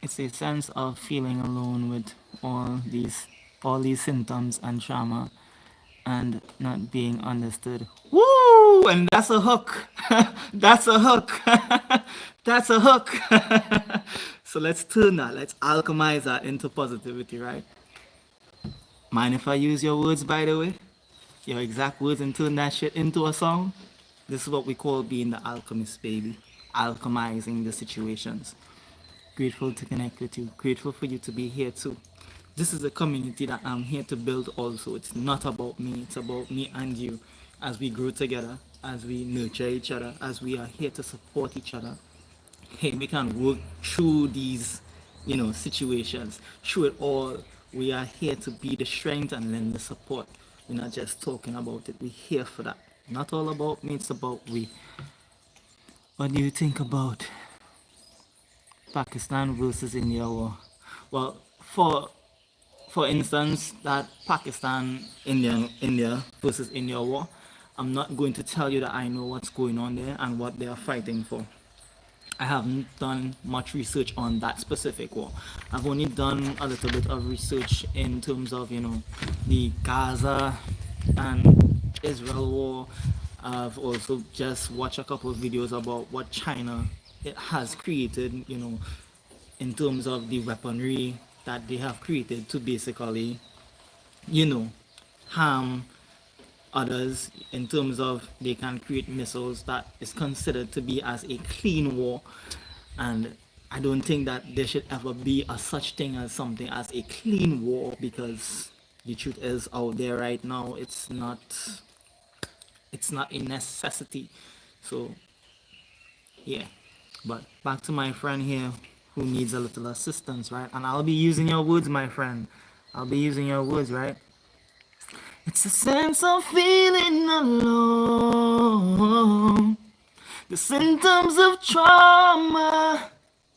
It's a sense of feeling alone with all these symptoms and trauma, and not being understood. Woo! And that's a hook. That's a hook. That's a hook. So let's turn that. Let's alchemize that into positivity, right? Mind if I use your words, by the way? Your exact words, and turn that shit into a song? This is what we call being the alchemist, baby. Alchemizing the situations. Grateful to connect with you. Grateful for you to be here too. This is a community that I'm here to build also. It's not about me, it's about me and you, as we grow together, as we nurture each other, as we are here to support each other. Hey, we can work through these, situations. Through it all, we are here to be the strength and lend the support. We're not just talking about it, we're here for that. Not all about me, it's about we. What do you think about Pakistan versus India war? Well, for instance, that Pakistan India versus India war, I'm not going to tell you that I know what's going on there and what they are fighting for. I haven't done much research on that specific war. I've only done a little bit of research in terms of, the Gaza and Israel war, I've also just watched a couple of videos about what China it has created, in terms of the weaponry that they have created to basically, you know, harm others, in terms of they can create missiles that is considered to be as a clean war. And I don't think that there should ever be a such thing as something as a clean war, because the truth is, out there right now, it's not a necessity. So yeah, but back to my friend here who needs a little assistance, right? And I'll be using your words, my friend. I'll be using your words, right? It's a sense of feeling alone, the symptoms of trauma.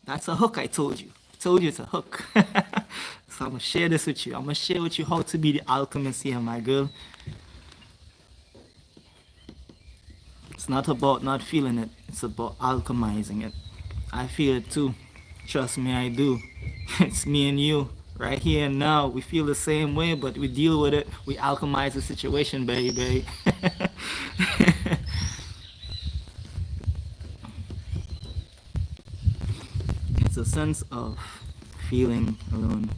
That's a hook, I told you. I told you it's a hook. So I'm gonna share this with you. I'm gonna share with you how to be the alchemist here, my girl. It's not about not feeling it, it's about alchemizing it. I feel it too. Trust me, I do. It's me and you, right here and now. We feel the same way, but we deal with it. We alchemize the situation, baby. It's a sense of feeling alone.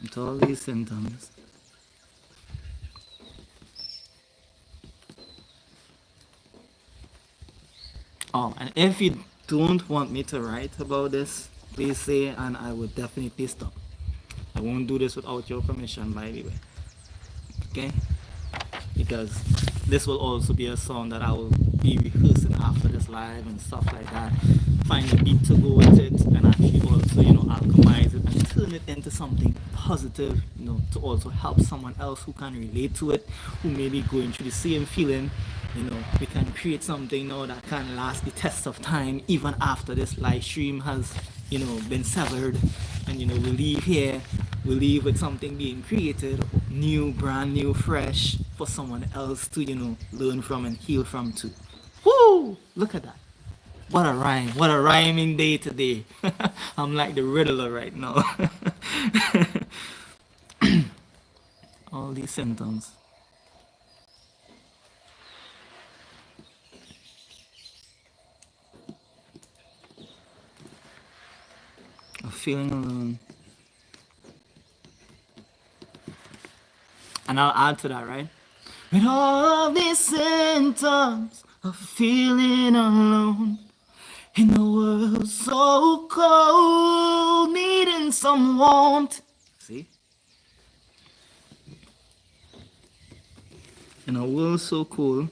With all these symptoms. Oh, and if you don't want me to write about this, please say, and I will definitely stop. I won't do this without your permission, by the way. Okay? Because this will also be a song that I will be rehearsing after this live and stuff like that. Find a beat to go with it, and actually also, alchemize it and turn it into something positive, to also help someone else who can relate to it, who may be going through the same feeling. We can create something now that can last the test of time even after this live stream has, been severed. And, we leave here, we leave with something being created, new, brand new, fresh, for someone else to, learn from and heal from too. Woo! Look at that. What a rhyme. What a rhyming day today. I'm like the Riddler right now. All these symptoms. Of feeling alone. And I'll add to that, right? With all these symptoms of feeling alone, in a world so cold, needing some warmth. See? In a world so cold,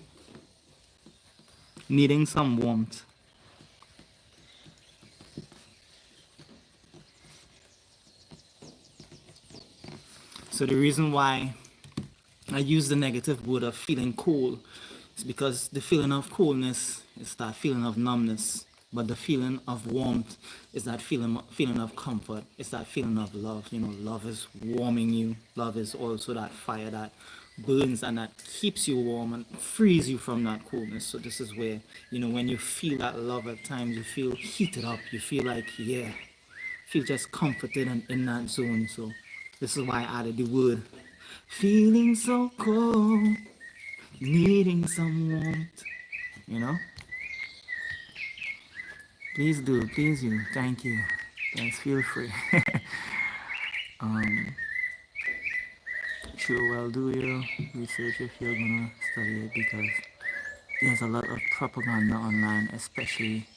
needing some warmth. So the reason why I use the negative word of feeling cold is because the feeling of coldness is that feeling of numbness. But the feeling of warmth is that feeling of comfort. It's that feeling of love. Love is warming you. Love is also that fire that burns and that keeps you warm and frees you from that coldness. So this is where, when you feel that love at times, you feel heated up. You feel like, yeah, feel just comforted and in that zone. So this is why I added the word. Feeling so cold, needing some warmth, Please do, please you. Thank you. Guys, feel free. Sure, well, do your research if you're gonna study it, because there's a lot of propaganda online, especially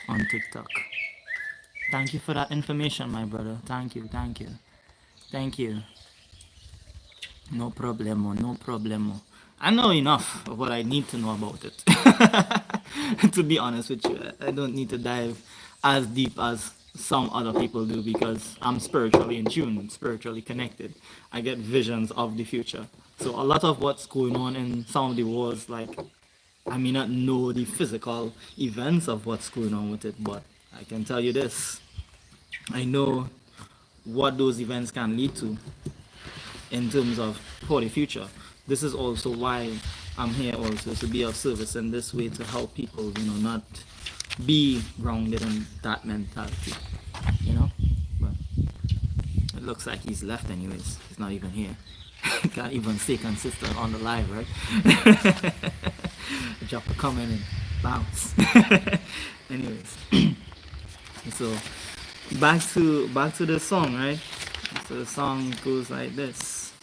on TikTok. Thank you for that information, my brother. Thank you, thank you. Thank you. No problemo, no problemo. I know enough of what I need to know about it. To be honest with you, I don't need to dive as deep as some other people do, because I'm spiritually in tune, spiritually connected. I get visions of the future. So a lot of what's going on in some of the wars, like, I may not know the physical events of what's going on with it, but I can tell you this. I know what those events can lead to in terms of for the future. This is also why I'm here, also to be of service in this way, to help people, not be grounded in that mentality, but looks like he's left anyways. He's not even here. Can't even stay consistent on the live, right? Drop a comment and bounce. Anyways, so back to the song, right? So the song goes like this.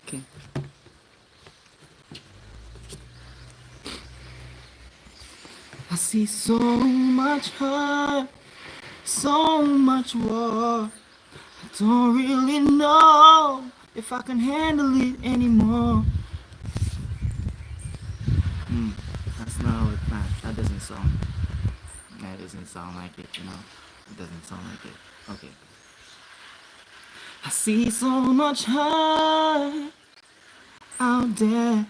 Okay. I see so much hurt, so much war. I don't really know if I can handle it anymore. That's not what that doesn't sound. That doesn't sound like it, you know. It doesn't sound like it. Okay. I see so much hurt out there.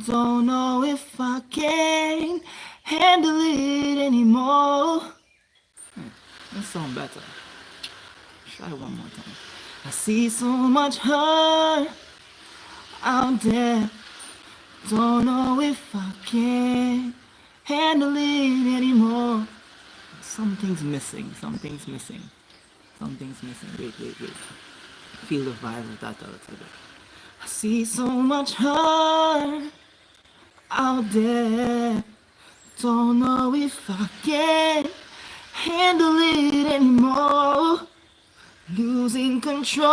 Don't know if I can handle it anymore. That sounds better. Try one more time. I see so much hurt out there. Don't know if I can handle it anymore. Something's missing. Something's missing. Something's missing. Wait. Feel the vibe of that a little bit. I see so much hurt out there. Don't know if I can handle it anymore. Losing control.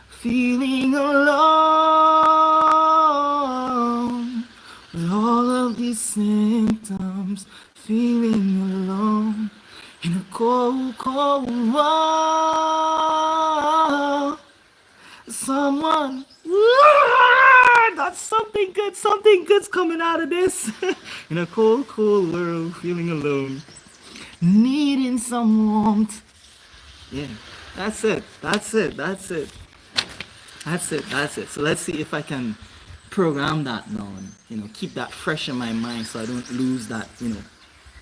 Feeling alone. With all of these symptoms. Feeling alone. In a cold, cold world. Someone, that's something good's coming out of this. In a cold, cold world, feeling alone, needing some warmth. Yeah, that's it. So let's see if I can program that now and keep that fresh in my mind so I don't lose that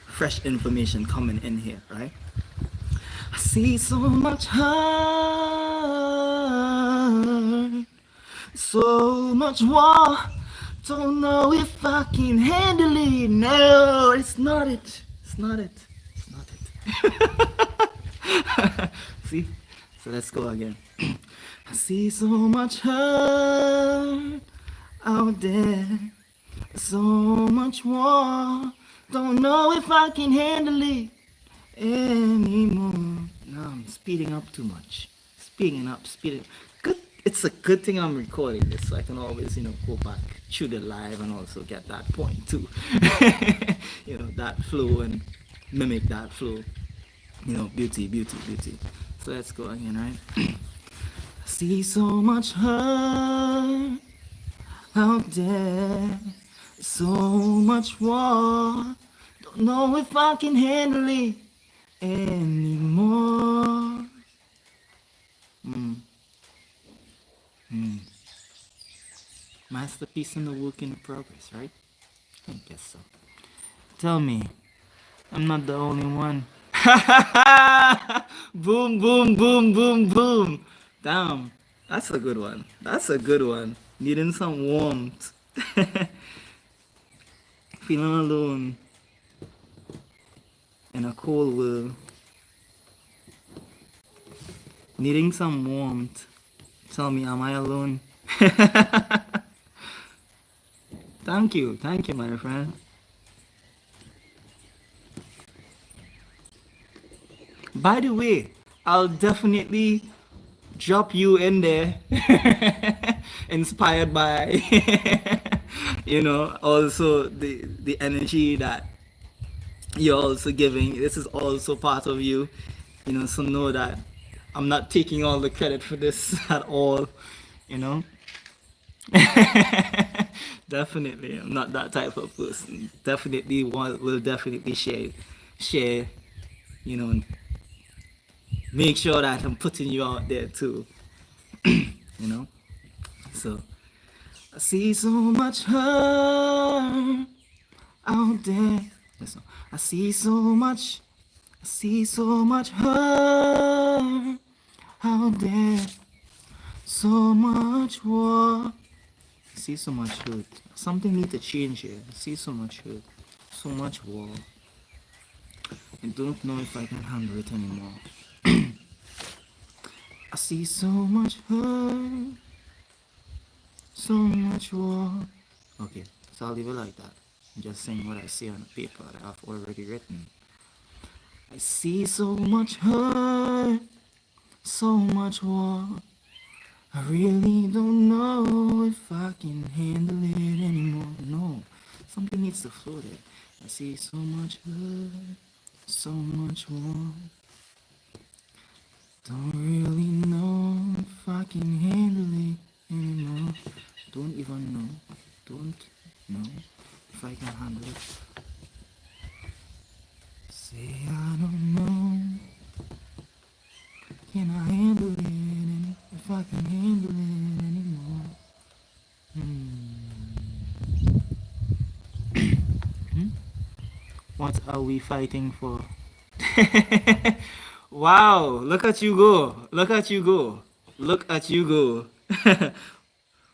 fresh information coming in here, right? I see so much hurt, so much war. Don't know if I can handle it. No, it's not it. See? So let's go again. I see so much hurt out there, so much war. Don't know if I can handle it anymore. No, I'm speeding up too much. Speeding. Good. It's a good thing I'm recording this, so I can always, go back through the live and also get that point too. That flow and mimic that flow. Beauty. So let's go again, right? I see so much hurt out there, so much war. Don't know if I can handle it anymore. Masterpiece and the work in progress, right? I guess so. Tell me, I'm not the only one. Boom, boom, boom, boom, boom. Damn, that's a good one. Needing some warmth. Feeling alone in a cold world. Needing some warmth. Tell me, am I alone? Thank you, my friend. By the way, I'll definitely drop you in there, inspired by, also the energy that you're also giving. This is also part of you, so know that I'm not taking all the credit for this at all, Definitely, I'm not that type of person. Definitely will definitely share, and make sure that I'm putting you out there too, So I see so much hurt out there. I see so much I see so much hurt out there, so much war. I see so much hurt. Something need to change here. I see so much hurt, so much war. I don't know if I can handle it anymore. I see so much hurt, so much war. Okay, so I'll leave it like that. I'm just saying what I see on the paper that I've already written. I see so much hurt, so much war. I really don't know if I can handle it anymore. No, something needs to flow there. I see so much hurt, so much war. Don't really know if I can handle it anymore. Don't even know. Don't know if I can handle it. Say I don't know. Can I handle it? If I can handle it anymore. What are we fighting for? Wow, look at you go. Look at you go. Look at you go.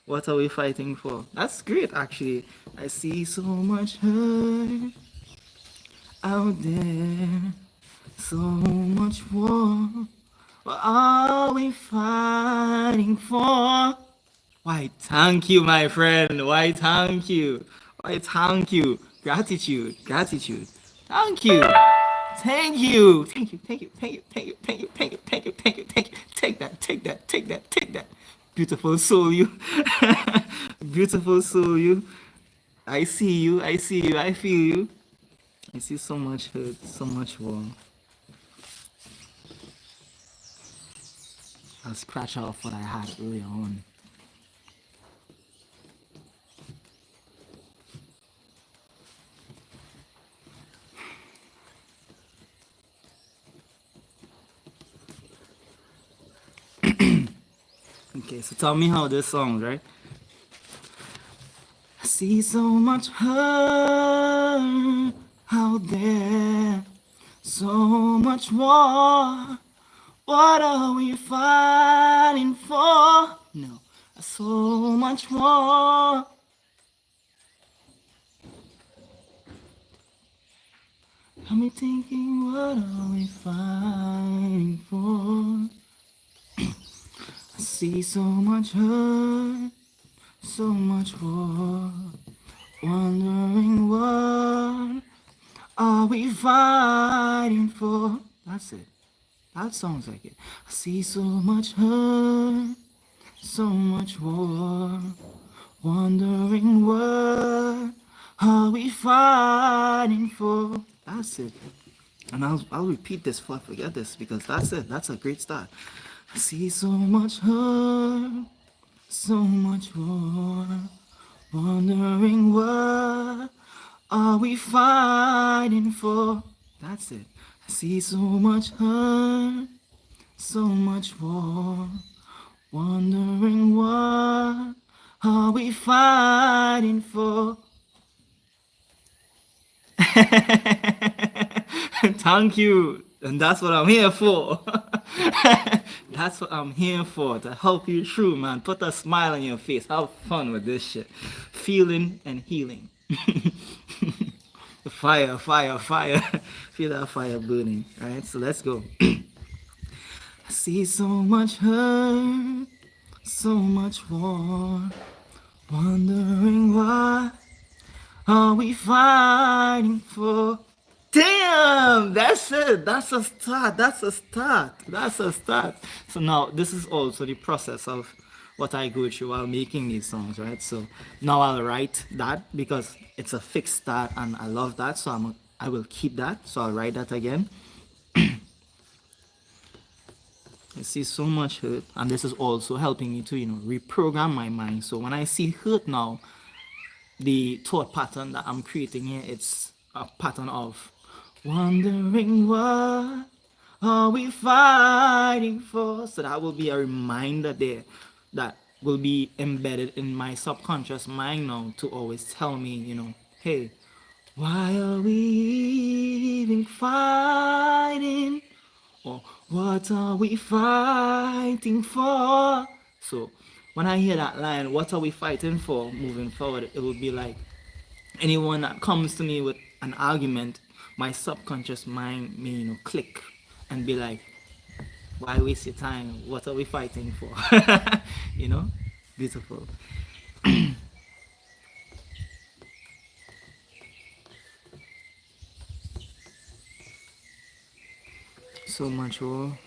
What are we fighting for? That's great, actually. I see so much hurt out there, so much war. What are we fighting for? Why, thank you, my friend. Why, thank you. Why, thank you. Gratitude, gratitude. Thank you. Thank you. Thank you. Thank you. Thank you. Thank you. Thank you. Thank you. Thank you. Thank you. Thank you. Take that. Take that. Take that. Take that. Beautiful soul, you. Beautiful soul, you. I see you. I see you. I feel you. I see so much hurt, so much warmth. I'll scratch off what I had earlier on. Okay, so tell me how this sounds, right? I see so much hurt out there, so much war. What are we fighting for? No, so much more. Got me thinking, what are we fighting for? I see so much hurt, so much war. Wondering what are we fighting for? That's it. That sounds like it. I see so much hurt, so much war. Wondering what are we fighting for? That's it. And I'll repeat this before I forget this because that's it. That's a great start. I see so much hurt, so much war. Wondering what are we fighting for? That's it. I see so much hurt, so much war. Wondering what are we fighting for? Thank you. And that's what I'm here for. That's what I'm here for, to help you through, man. Put a smile on your face. Have fun with this shit. Feeling and healing. Fire, fire, fire. Feel that fire burning. All right, so let's go. I see so much hurt, so much war. Wondering what are we fighting for? Damn, that's it. That's a start. That's a start. That's a start. So now this is also the process of what I go through while making these songs, right? So now I'll write that because it's a fixed start and I love that. So I will keep that. So I'll write that again. I see so much hurt, and this is also helping me to, reprogram my mind. So when I see hurt now, the thought pattern that I'm creating here, it's a pattern of wondering what are we fighting for. So that will be a reminder there that will be embedded in my subconscious mind now to always tell me, hey, Why are we even fighting? Or what are we fighting for? So when I hear that line, what are we fighting for moving forward, it would be like anyone that comes to me with an argument, my subconscious mind may, click and be like, why waste your time? What are we fighting for? you know? Beautiful. So much war.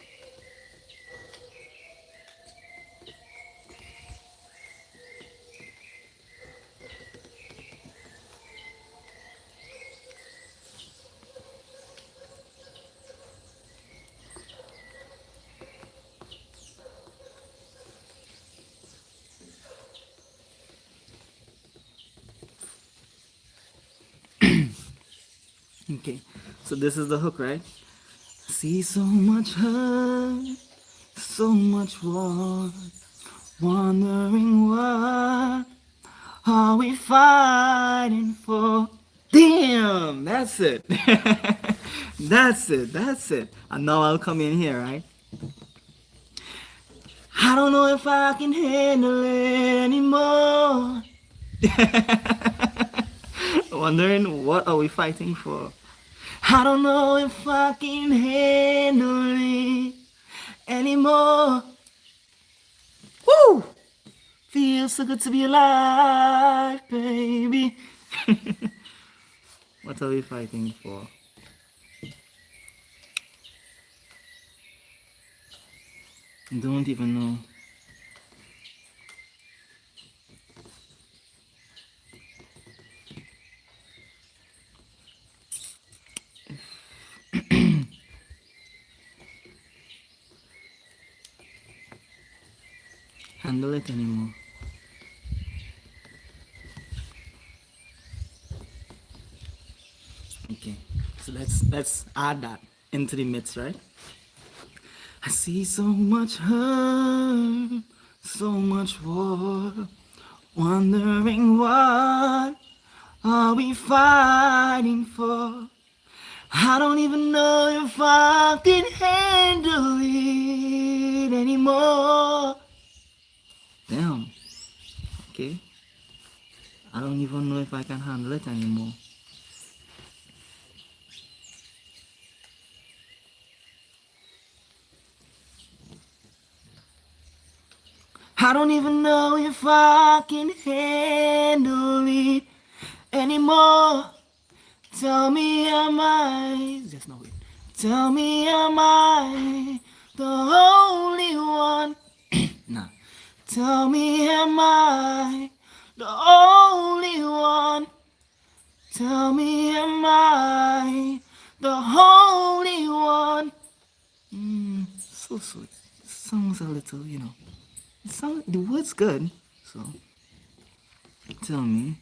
Okay, so this is the hook, right? See so much hurt, so much war, wondering what are we fighting for? Damn, that's it. that's it, that's it. And now I'll come in here, right? I don't know if I can handle it anymore. Wondering what are we fighting for? I don't know if I can handle it anymore. Woo! Feels so good to be alive, baby. What are we fighting for? Don't even know. Handle it anymore. Okay, so let's add that into the mix, right? I see so much hurt, so much war, wondering what are we fighting for? I don't even know if I can handle it anymore. Damn. Okay. I don't even know if I can handle it anymore. I don't even know if I can handle it anymore. Tell me, am I? Just no wait. Tell me, am I the only one? Nah. Tell me, am I the only one? Tell me, am I the only one? So sweet. Sounds a little, the word's good. So, tell me,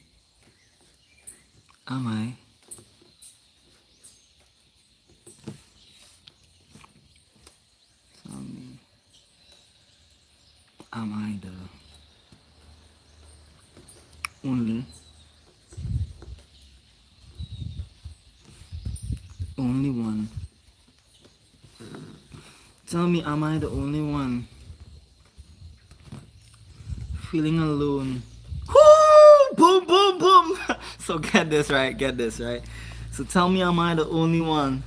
am I? Tell me, am I the only one? Tell me, am I the only one feeling alone? Woo! Boom, boom, boom. So get this right. So tell me, am I the only one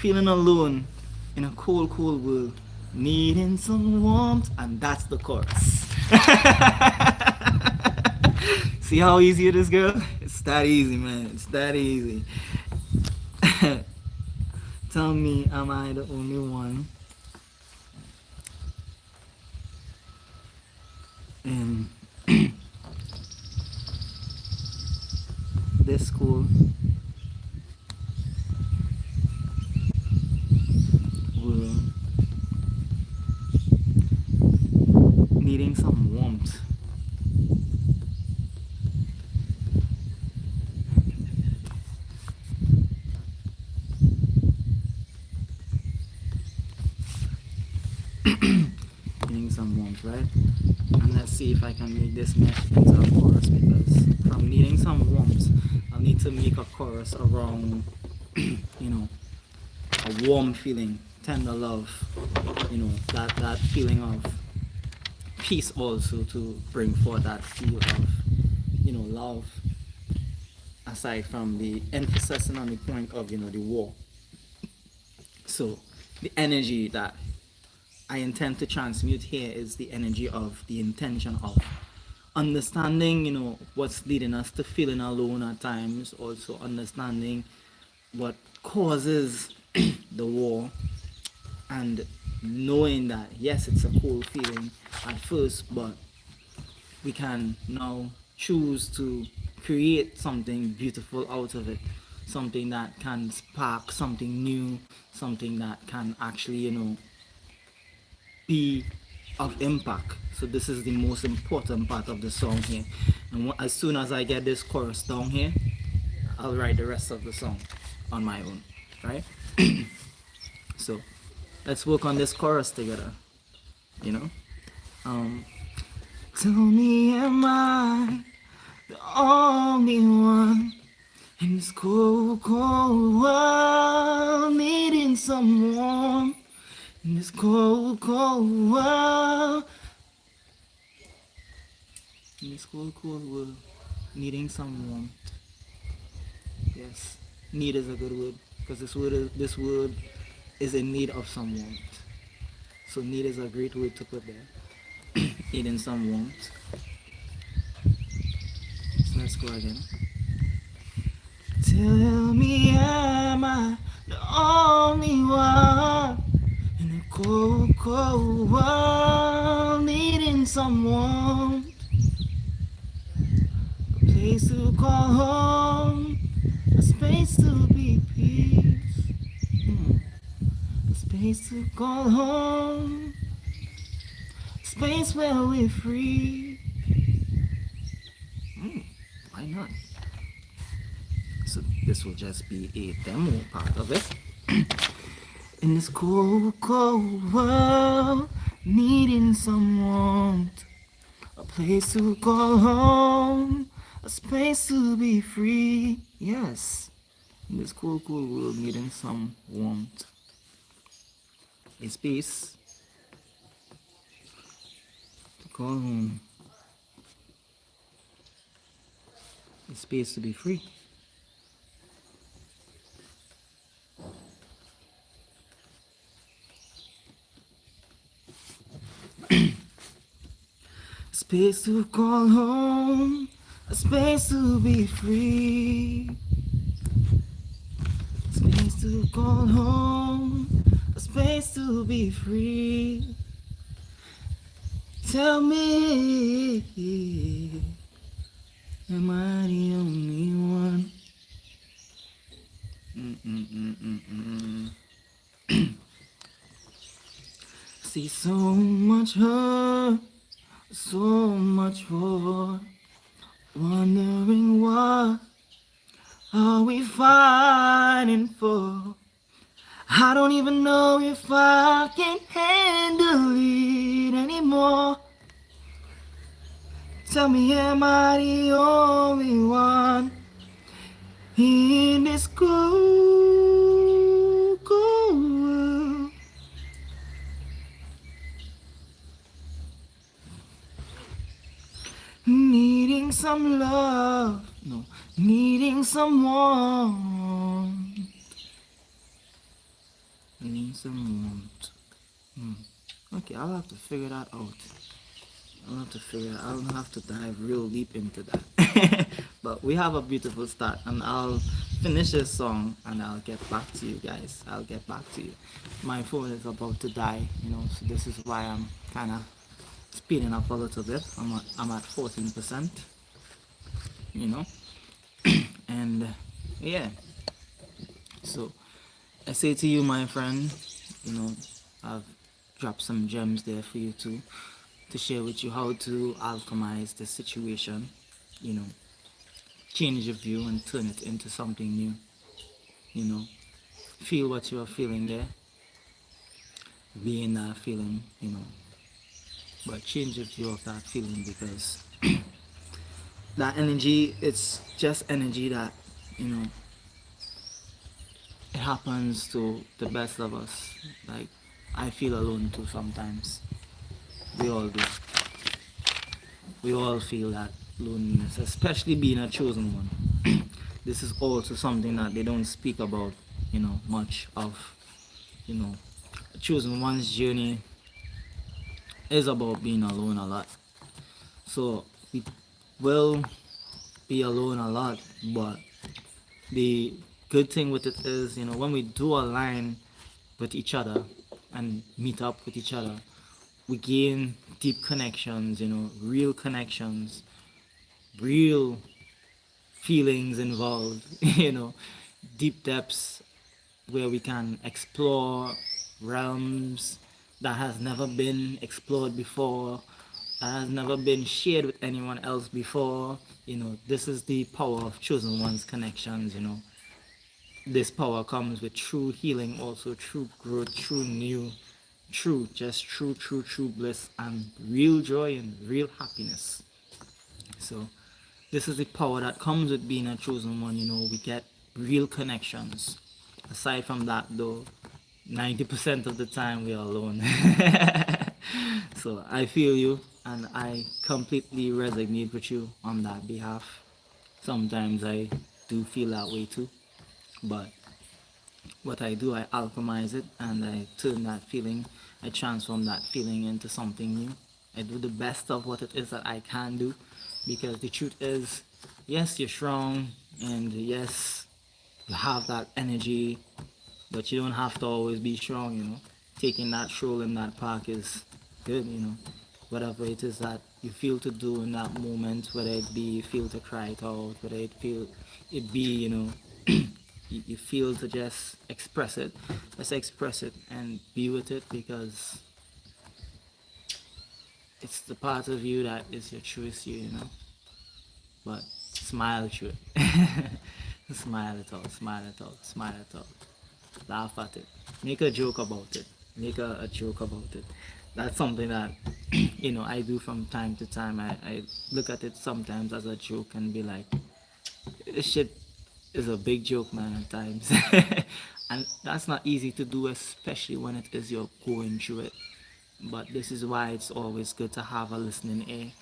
feeling alone in a cold, cold world, needing some warmth? And that's the chorus. See how easy it is, girl? It's that easy, man. It's that easy. Tell me, am I the only one in this school world needing some warmth? Needing some warmth, right? And let's see if I can make this mesh into a chorus, because from needing some warmth, I'll need to make a chorus around, you know, a warm feeling, tender love, you know, that feeling of peace also to bring forth that feel of, you know, love, aside from the emphasis on the point of, you know, the war. So the energy that I intend to transmute here is the energy of the intention of understanding, you know, what's leading us to feeling alone at times, also understanding what causes the war, and knowing that yes, it's a cold feeling at first, but we can now choose to create something beautiful out of it, something that can spark something new, something that can actually, you know, be of impact. So this is the most important part of the song here. And as soon as I get this chorus down here, I'll write the rest of the song on my own, right? So let's work on this chorus together, you know. Um, Tell me, am I the only one in this cold, cold world needing someone? In this cold, cold world, in this cold, cold world, needing some warmth. Yes, need is a good word because this word is in need of some warmth. So need is a great word to put there. Needing some warmth. So let's go again. Tell me, am I the only one in a cold, cold world needing someone? A place to call home, a space to be peace. A space to call home, a space where we're free. Why not? So this will just be a demo part of it. In this cold, cold world, needing someone, a place to call home, a space to be free. Yes, in this cold, cold world, needing some warmth, a space to call home, a space to be free. Space to call home, a space to be free. Space to call home, a space to be free. Tell me, am I the only one? See so much hurt, so much war, wondering what are we fighting for? I don't even know if I can handle it anymore. Tell me, am I the only one in this cold, cold world? Needing some love, no, needing someone, needing someone. Okay, I'll have to figure that out. I'll have to figure it out. I'll have to dive real deep into that. But we have a beautiful start, and I'll finish this song and I'll get back to you guys. I'll get back to you. My phone is about to die, you know, so this is why I'm kind of speeding up a little bit. I'm at 14%, you know, and yeah. So I say to you, my friend, you know, I've dropped some gems there for you to share with you how to alchemize the situation, you know, change your view and turn it into something new, you know, feel what you are feeling there, be in that feeling, you know, but change your view of that feeling, because that energy, it's just energy that you know, it happens to the best of us. Like, I feel alone too sometimes. We all do. We all feel that loneliness, especially being a chosen one. This is also something that they don't speak about, much of. You know, a chosen one's journey is about being alone a lot. So we will be alone a lot, but the good thing with it is, when we do align with each other and meet up with each other, we gain deep connections, real connections, real feelings involved, deep depths where we can explore realms that has never been explored before, that has never been shared with anyone else before. This is the power of chosen ones connections. This power comes with true healing, also true growth, true new, true bliss, and real joy and real happiness. So this is the power that comes with being a chosen one. We get real connections. Aside from that, though, 90% of the time we are alone. So I feel you, and I completely resonate with you on that behalf. Sometimes I do feel that way too, but what I do, I alchemize it and I turn that feeling, I transform that feeling into something new. I do the best of what it is that I can do, because the truth is, yes, you're strong, and yes, you have that energy, but you don't have to always be strong. Taking that stroll in that park is good. Whatever it is that you feel to do in that moment, whether it be you feel to cry it out, whether it be, you feel to just express it, just express it and be with it, because it's the part of you that is your truest you. But smile through it. Smile it out, smile it out, smile it out. Laugh at it. Make a joke about it. Make a joke about it. That's something that I do from time to time. I look at it sometimes as a joke and be like, this shit is a big joke, man, at times. And that's not easy to do, especially when it is you're going through it. But this is why it's always good to have a listening ear.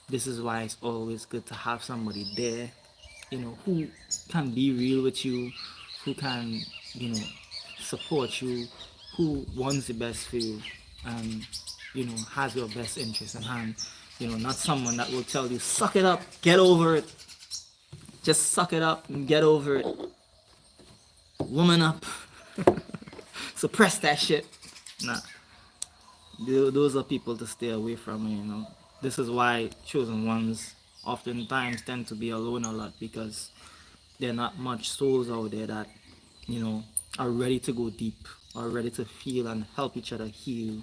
This is why it's always good to have somebody there, who can be real with you, who can, support you, who wants the best for you, and, has your best interest in hand. Not someone that will tell you, suck it up, get over it. Just suck it up and get over it. Woman up. Suppress that shit. Nah. Those are people to stay away from. This is why chosen ones oftentimes tend to be alone a lot, because there are not much souls out there that, are ready to go deep, are ready to feel and help each other heal.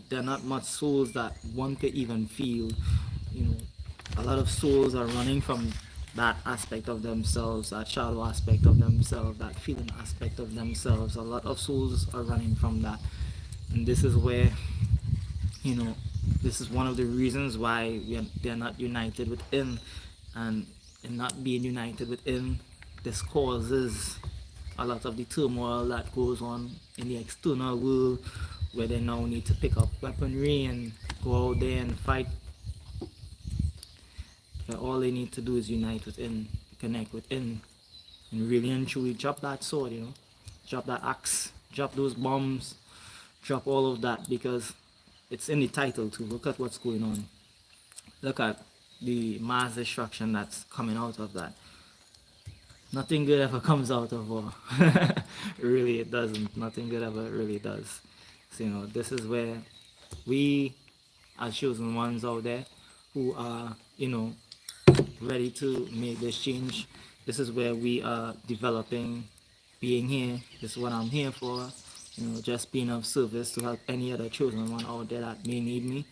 There are not much souls that want to even feel. A lot of souls are running from that aspect of themselves, that shadow aspect of themselves, that feeling aspect of themselves. A lot of souls are running from that. And this is where, you know, this is one of the reasons why they're not united within. And in not being united within, this causes a lot of the turmoil that goes on in the external world, where they now need to pick up weaponry and go out there and fight. But all they need to do is unite within, connect within, and really and truly drop that sword, drop that axe, drop those bombs, drop all of that, because it's in the title too. Look at what's going on. Look at the mass destruction that's coming out of that. Nothing good ever comes out of war. Really, it doesn't. Nothing good ever really does. So, this is where we, as chosen ones out there, who are, ready to make this change, this is where we are developing, being here. This is what I'm here for. Just being of service to help any other chosen one out there that may need me,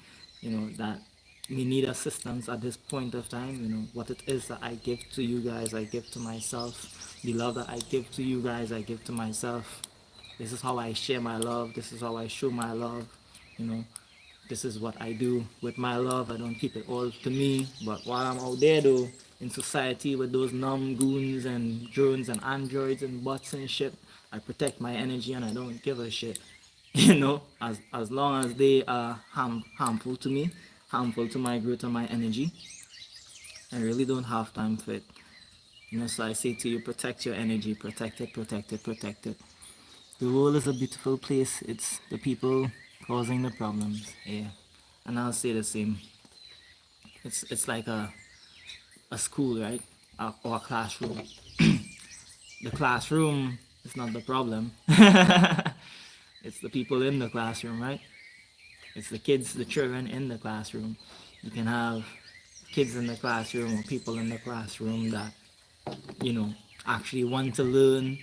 that may need assistance at this point of time. What it is that I give to you guys, I give to myself. The love that I give to you guys, I give to myself. This is how I share my love. This is how I show my love, This is what I do with my love. I don't keep it all to me. But while I'm out there though, in society with those numb goons and drones and androids and bots and shit, I protect my energy and I don't give a shit. As long as they are harmful to me, harmful to my growth and my energy, I really don't have time for it. So I say to you, protect your energy, protect it, protect it, protect it. The world is a beautiful place. It's the people causing the problems. Yeah. And I'll say the same. It's like a school, right? Or a classroom. The classroom is not the problem. It's the people in the classroom, right? It's the kids, the children in the classroom. You can have kids in the classroom or people in the classroom that, you know, actually want to learn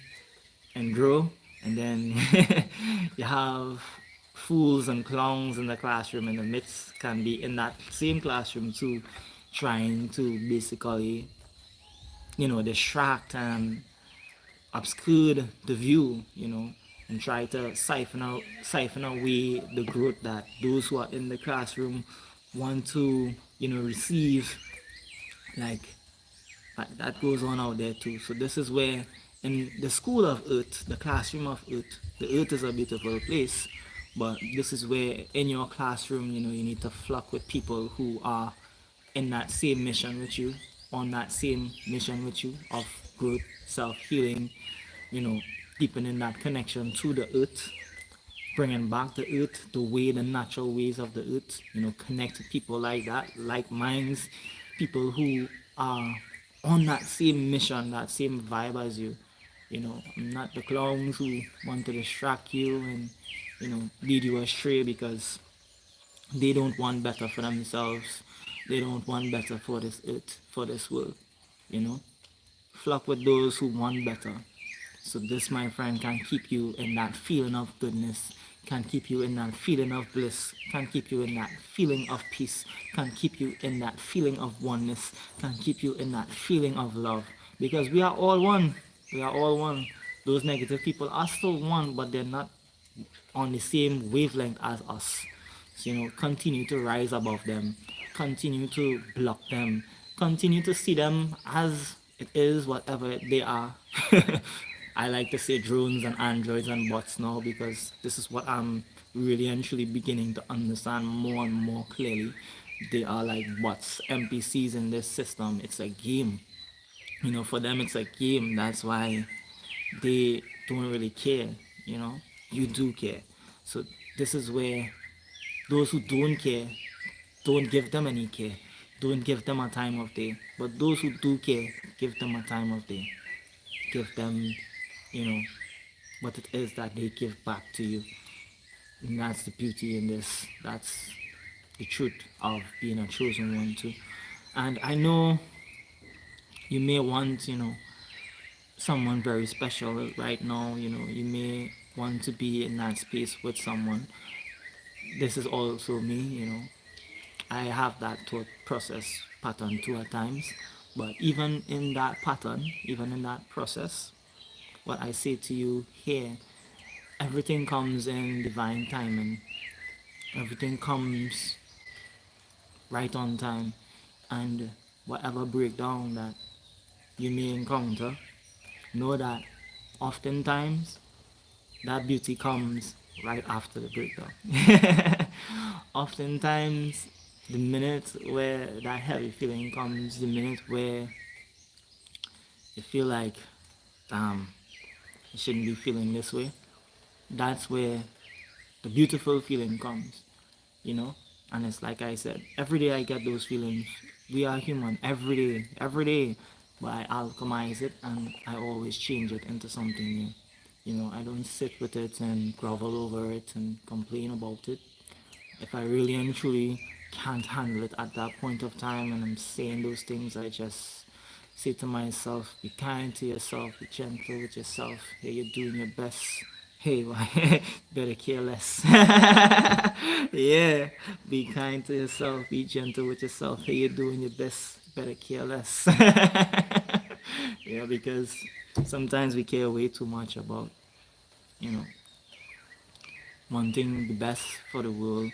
and grow. And then you have fools and clowns in the classroom in the midst, can be in that same classroom too, trying to basically, distract and obscure the view, and try to siphon away the growth that those who are in the classroom want to, receive. Like that goes on out there too. So this is where in the school of earth, the classroom of earth, the earth is a beautiful place, but this is where in your classroom, you need to flock with people who are in that same mission with you, on that same mission with you of growth, self-healing, you know, deepening that connection to the earth, bringing back the earth, the natural ways of the earth, connect with people like that, like minds, people who are on that same mission, that same vibe as you. Not the clowns who want to distract you and, lead you astray because they don't want better for themselves. They don't want better for this earth, for this world, you know. Flock with those who want better. So this, my friend, can keep you in that feeling of goodness, can keep you in that feeling of bliss, can keep you in that feeling of peace, can keep you in that feeling of oneness, can keep you in that feeling of love. Because we are all one. We are all one. Those negative people are still one, but they're not on the same wavelength as us. So, continue to rise above them, continue to block them, continue to see them as it is, whatever they are. I like to say drones and androids and bots now because this is what I'm really and truly beginning to understand more and more clearly. They are like bots, NPCs in this system. It's a game. For them, it's a game. That's why they don't really care. You do care. So this is where those who don't care, don't give them any care. Don't give them a time of day. But those who do care, give them a time of day. Give them, you know, what it is that they give back to you. And that's the beauty in this. That's the truth of being a chosen one too. And I know you may want, someone very special right now. You may want to be in that space with someone. This is also me. I have that thought process pattern too at times. But even in that pattern, even in that process, what I say to you here, everything comes in divine timing. Everything comes right on time. And whatever breakdown that you may encounter, know that oftentimes that beauty comes right after the breakdown. Oftentimes, the minute where that heavy feeling comes, the minute where you feel like, damn, I shouldn't be feeling this way, that's where the beautiful feeling comes, And it's like I said, every day I get those feelings. We are human, every day. But I alchemize it and I always change it into something new. I don't sit with it and grovel over it and complain about it. If I really and truly can't handle it at that point of time and I'm saying those things, I just say to myself, be kind to yourself, be gentle with yourself. Hey, you're doing your best. Hey, why? Better care less. Yeah, be kind to yourself, be gentle with yourself. Hey, you're doing your best. Better care less. Yeah, because sometimes we care way too much about, you know, wanting the best for the world,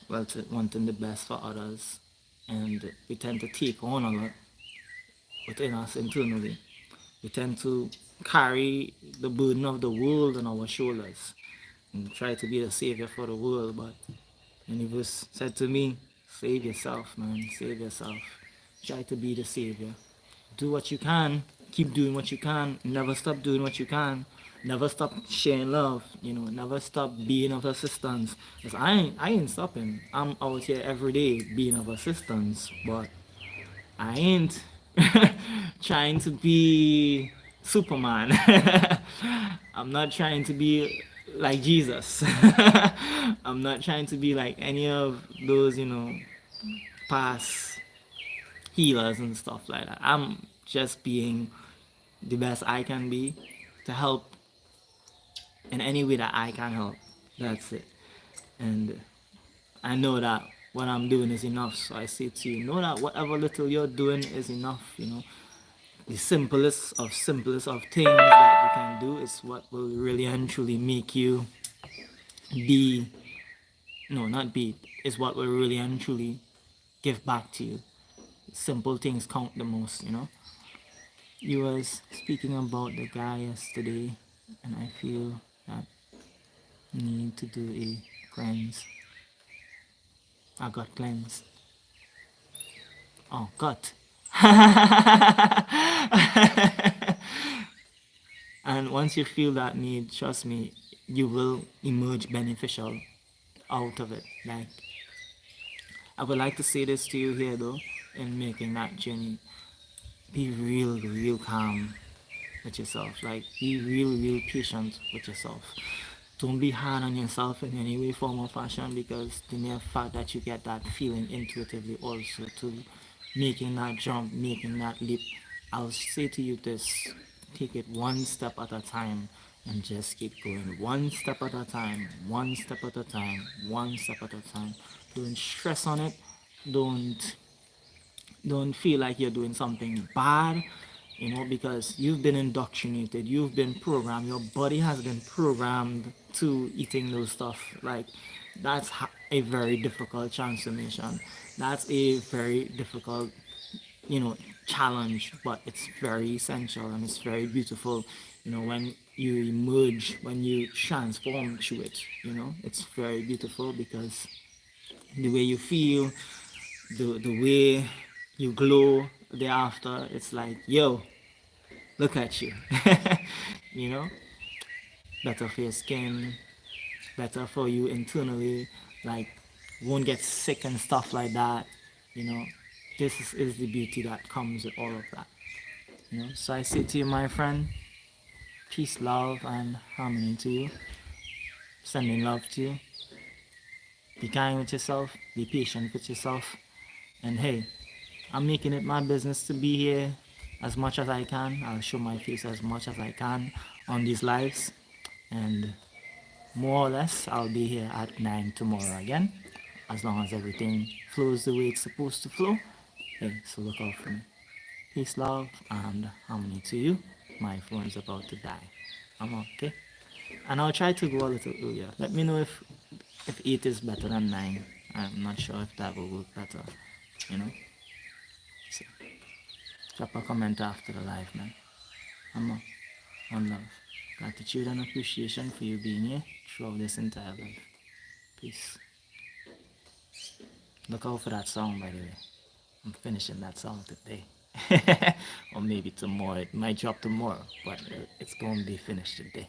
wanting the best for others, and we tend to take on a lot within us internally. We tend to carry the burden of the world on our shoulders and try to be the savior for the world. But the universe said to me, save yourself, man, save yourself. Try to be the savior. Do what you can, keep doing what you can, never stop doing what you can, never stop sharing love, never stop being of assistance. Cause I ain't stopping. I'm out here every day being of assistance, but I ain't trying to be Superman. I'm not trying to be like Jesus. I'm not trying to be like any of those, past healers and stuff like that. I'm just being the best I can be to help in any way that I can help. That's it. And I know that what I'm doing is enough. So I say to you, know that whatever little you're doing is enough. The simplest of things that you can do is what will really and truly make you be, no, not be, is what will really and truly give back to you. Simple things count the most. You was speaking about the guy yesterday, and I feel that you need to do a cleanse. I got cleansed. Oh, got. And once you feel that need, trust me, you will emerge beneficial out of it. Like, I would like to say this to you here though, in making that journey. Be real calm with yourself. Like, be real patient with yourself. Don't be hard on yourself in any way, form, or fashion, because the mere fact that you get that feeling intuitively also to making that jump, making that leap, I'll say to you this: take it one step at a time and just keep going. One step at a time, one step at a time, one step at a time. Don't stress on it. Don't don't feel like you're doing something bad, because you've been indoctrinated, you've been programmed, your body has been programmed to eating those stuff. Like, that's a very difficult transformation. That's a very difficult, challenge, but it's very essential and it's very beautiful. When you emerge, when you transform through it, it's very beautiful because the way you feel, the way you glow thereafter, it's like, yo, look at you. you know, Better for your skin, better for you internally, like, won't get sick and stuff like that. You know, this is the beauty that comes with all of that. So I say to you, my friend, peace, love, and harmony to you. Sending love to you. Be kind with yourself, be patient with yourself, and hey, I'm making it my business to be here as much as I can. I'll show my face as much as I can on these lives. And more or less, I'll be here at 9 tomorrow again. As long as everything flows the way it's supposed to flow. Hey, so look out for me. Peace, love, and harmony to you. My phone's about to die. I'm okay. And I'll try to go a little earlier. Let me know if 8 is better than 9. I'm not sure if that will work better. You know? So, drop a comment after the live, man. I'm up. One love. Gratitude and appreciation for you being here throughout this entire life. Peace. Look out for that song, by the way. I'm finishing that song today. Or maybe tomorrow. It might drop tomorrow, but it's going to be finished today.